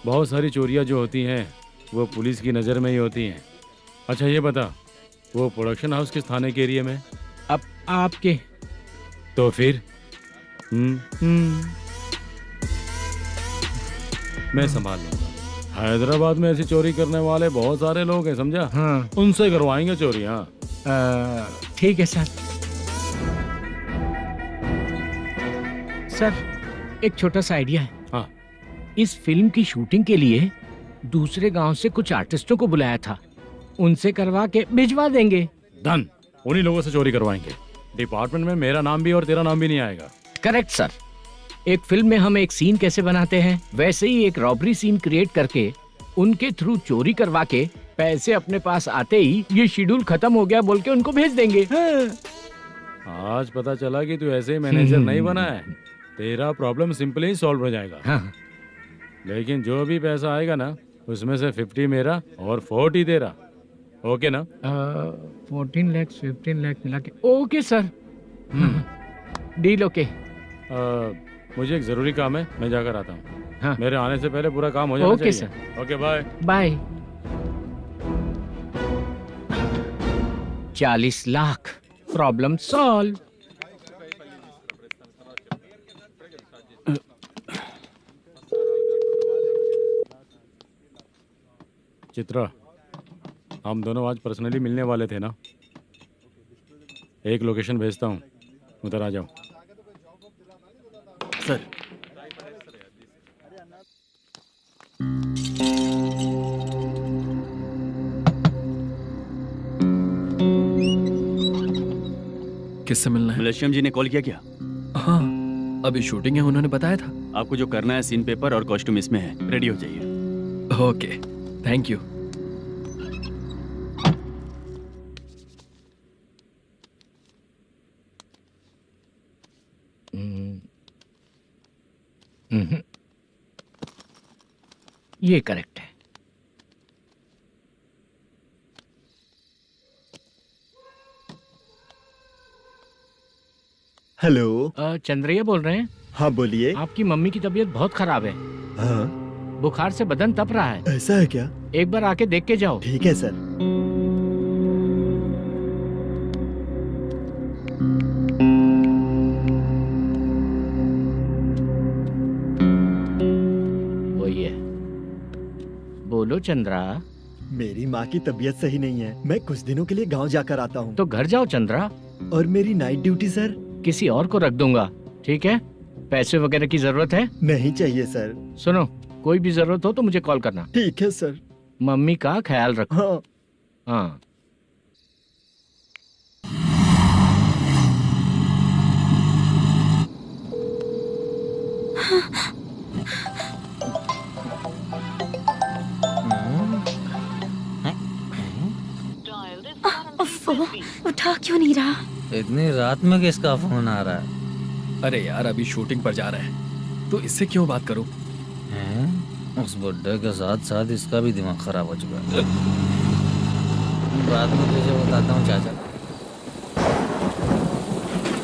बहुत सारी चोरियां जो होती हैं वो पुलिस की नज़र में ही होती हैं। अच्छा ये बता, वो प्रोडक्शन हाउस किस थाने के एरिया में? अब आपके। तो फिर मैं संभाल लूंगा। हैदराबाद में ऐसी चोरी करने वाले बहुत सारे लोग हैं, समझा? हाँ। उनसे करवाएंगे चोरी। हाँ ठीक है सर। सर एक छोटा सा आइडिया है। हाँ। इस फिल्म की शूटिंग के लिए दूसरे गांव से कुछ आर्टिस्टों को बुलाया था, उनसे करवा के भिजवा देंगे। डन। उन्हीं लोगों से चोरी करवाएंगे। डिपार्टमेंट में मेरा नाम भी और तेरा नाम भी नहीं आएगा। Correct sir. एक फिल्म में हम एक सीन कैसे बनाते हैं वैसे ही एक रॉबरी सीन क्रिएट करके उनके थ्रू चोरी करवा के पैसे अपने पास आते ही ये शेड्यूल खत्म हो गया बोल के उनको भेज देंगे। आज पता चला कि तू ऐसे मैनेजर नहीं बना है। तेरा प्रॉब्लम सिंपली ही सॉल्व हो जाएगा। हाँ। लेकिन जो भी पैसा आएगा ना उसमें से 50 मेरा और 40 तेरा। ओके ना? 14 लाख 15 लाख मिला के। Okay sir. Deal okay. मुझे एक जरूरी काम है, मैं जाकर आता हूँ। हाँ। मेरे आने से पहले पूरा काम हो जाना ओके चाहिए। Sir. Okay bye. Bye. 40 lakh problem solve. Chitra, हम दोनों आज पर्सनली मिलने वाले थे ना? एक लोकेशन भेजता हूँ, उधर आ जाओ। सर। किससे मिलना है? मलेशियम जी ने कॉल किया क्या? हाँ, अभी शूटिंग है, उन्होंने बताया था। आपको जो करना है सीन पेपर और कॉस्ट्यूम इसमें है, रेडी हो जाइए। Okay, thank you. ये करेक्ट है। हेलो। चंद्रैया बोल रहे हैं? हाँ बोलिए। आपकी मम्मी की तबीयत बहुत खराब है। हाँ। बुखार से बदन तप रहा है। ऐसा है क्या? एक बार आके देख के जाओ। ठीक है सर। वही है। बोलो चंद्रा। मेरी माँ की तबीयत सही नहीं है, मैं कुछ दिनों के लिए गांव जाकर आता हूँ। तो घर जाओ चंद्रा। और मेरी नाइट ड्यूटी सर? किसी और को रख दूंगा, ठीक है? पैसे वगैरह की जरूरत है? नहीं चाहिए सर। सुनो, कोई भी जरूरत हो तो मुझे कॉल करना। ठीक है सर। मम्मी का ख्याल रखो। हाँ। हाँ। उठा क्यों नहीं रहा? इतनी रात में किसका फोन आ रहा है? अरे यार, अभी शूटिंग पर जा रहे हैं, तो इससे क्यों बात करूं? उस बुड्ढे के साथ साथ इसका भी दिमाग खराब हो चुका है। बाद में तुझे बताता हूँ चाचा।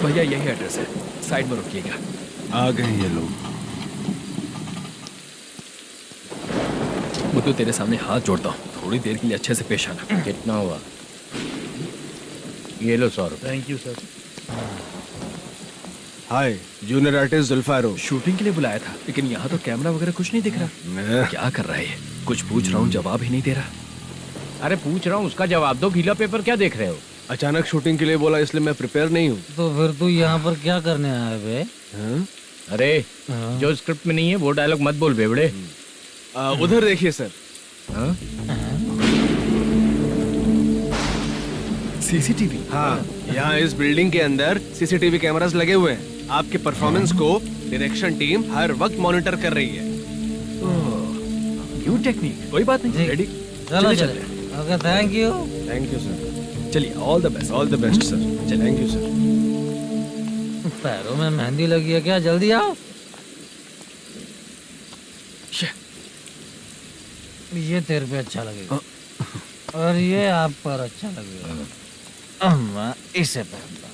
भैया यही एड्रेस है, साइड में रुकिएगा। आ गए ये लोग। मुझे तेरे सामने हाथ जोड़ता हूँ, थोड़ी देर के लिए अच्छे से पेश आना। कितना हुआ? ये लो 100 रुपए। Thank you sir. Hi, junior artist जुल्फारो। शूटिंग के लिए बुलाया था, लेकिन यहाँ तो कैमरा वगैरह कुछ नहीं दिख रहा। क्या कर रहा है ये? कुछ पूछ रहा हूँ, जवाब ही नहीं दे रहा। अरे पूछ रहा हूँ, उसका जवाब दो। गीला पेपर क्या देख रहे हो? अचानक शूटिंग के लिए बोला, इसलिए मैं प्रिपेयर नहीं हूँ। तो फिर तू यहाँ पर क्या करने आया बे? अरे जो स्क्रिप्ट में नहीं है वो डायलॉग मत बोल बेवड़े। उधर देखिए सर। सीसीटीवी? हाँ, यहाँ इस बिल्डिंग के अंदर सीसीटीवी कैमरास लगे हुए हैं। आपके परफॉर्मेंस को डायरेक्शन टीम हर वक्त मॉनिटर कर रही है। New technique. कोई बात नहीं, रेडी। चलो चले। Okay, thank you. Thank you sir. चलिए, all the best. All the best sir. Thank you sir. पैरों में मेहंदी लगी है क्या? जल्दी आओ। ये तेरे पे अच्छा लगेगा और ये आप पर अच्छा लगेगा। मैं इसे पहनता।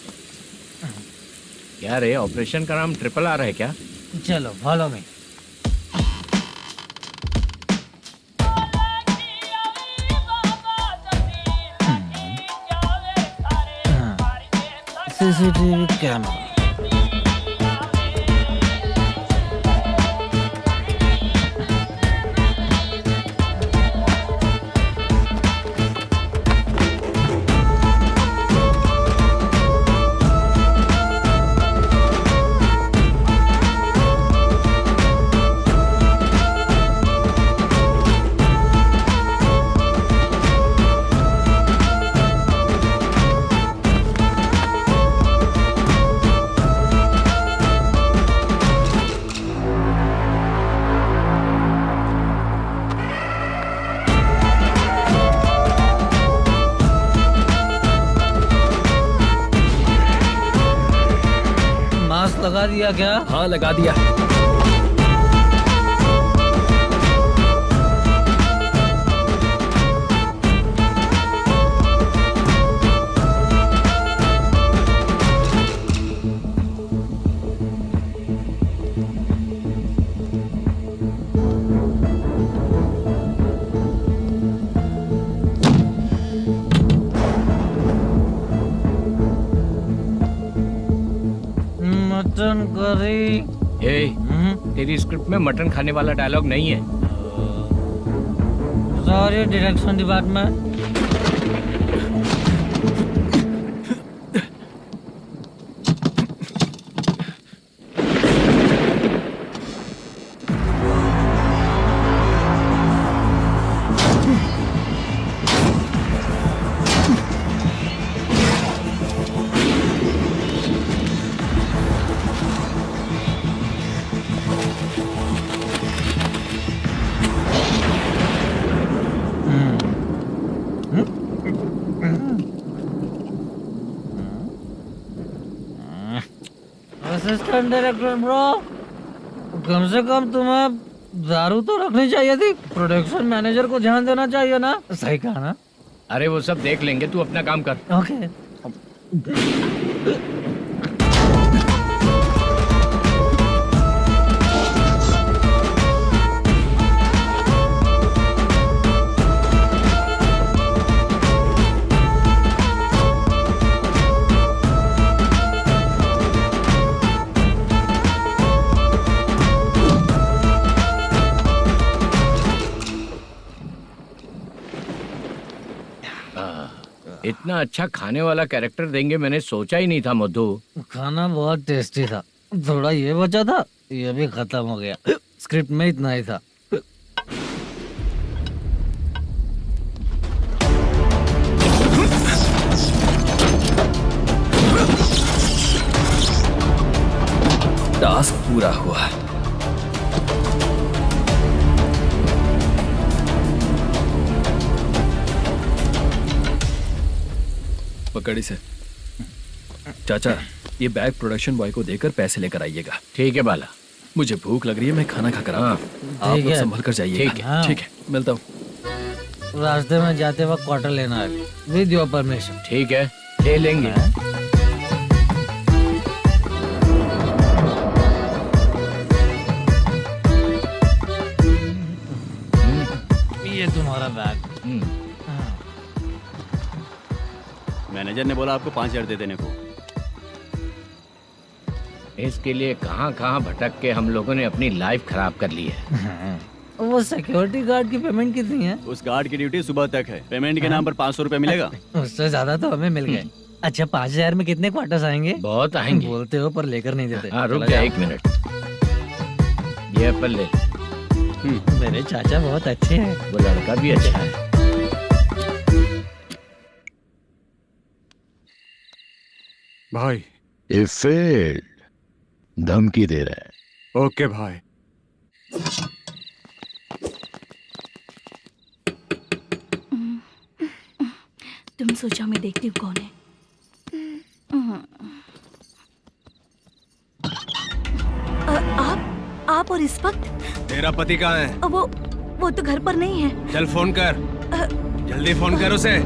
क्या रे, ऑपरेशन का नाम ट्रिपल आर है क्या? चलो फॉलो मी। CCTV camera. लगा दिया क्या? हाँ, लगा दिया। Mutton curry. तेरी स्क्रिप्ट में मटन खाने वाला डायलॉग नहीं है। Sorry direction department. Assistant director bro, कम से कम तुम्हें दारू तो रखनी चाहिए थी। प्रोडक्शन मैनेजर को ध्यान देना चाहिए ना। सही कहा ना? अरे वो सब देख लेंगे, तू अपना काम कर। ओके। इतना अच्छा खाने वाला कैरेक्टर देंगे मैंने सोचा ही नहीं था मधु। खाना बहुत टेस्टी था। थोड़ा ये बचा था, ये भी खत्म हो गया। स्क्रिप्ट में इतना ही था। टास्क पूरा हुआ। पकड़ी से चाचा, ये बैग प्रोडक्शन बॉय को देकर पैसे लेकर आइएगा। ठीक है बाला। मुझे भूख लग रही है, मैं खाना खाकर आता हूँ। आप लोग संभल कर जाइए। ठीक है, मिलता हूँ। रास्ते में जाते वक्त क्वार्टर लेना है, विद योर परमिशन। ठीक है, ले लेंगे। ये तुम्हारा बैग। मैनेजर ने बोला आपको 5,000 दे देने को। इसके लिए कहाँ कहाँ भटक के हम लोगों ने अपनी लाइफ खराब कर ली है। वो सिक्योरिटी गार्ड की पेमेंट कितनी है? उस गार्ड की ड्यूटी सुबह तक है। पेमेंट के नाम पर 500 रुपए मिलेगा। उससे ज्यादा तो हमें मिल गए। अच्छा, 5,000 में कितने क्वार्टर्स आएंगे? बहुत आएंगे। बोलते हो पर लेकर नहीं देते। हाँ, रुक जा 1 मिनट। ये एप्पल ले। मेरे चाचा बहुत अच्छे हैं। वो लड़का भी अच्छा है। भाई ये फेल्ड धमकी दे रहा है। ओके भाई। तुम सोचा मैं देखती हूँ कौन है। आप और इस वक्त? तेरा पति कहाँ है? वो तो घर पर नहीं है। चल फोन कर, जल्दी फोन कर उसे।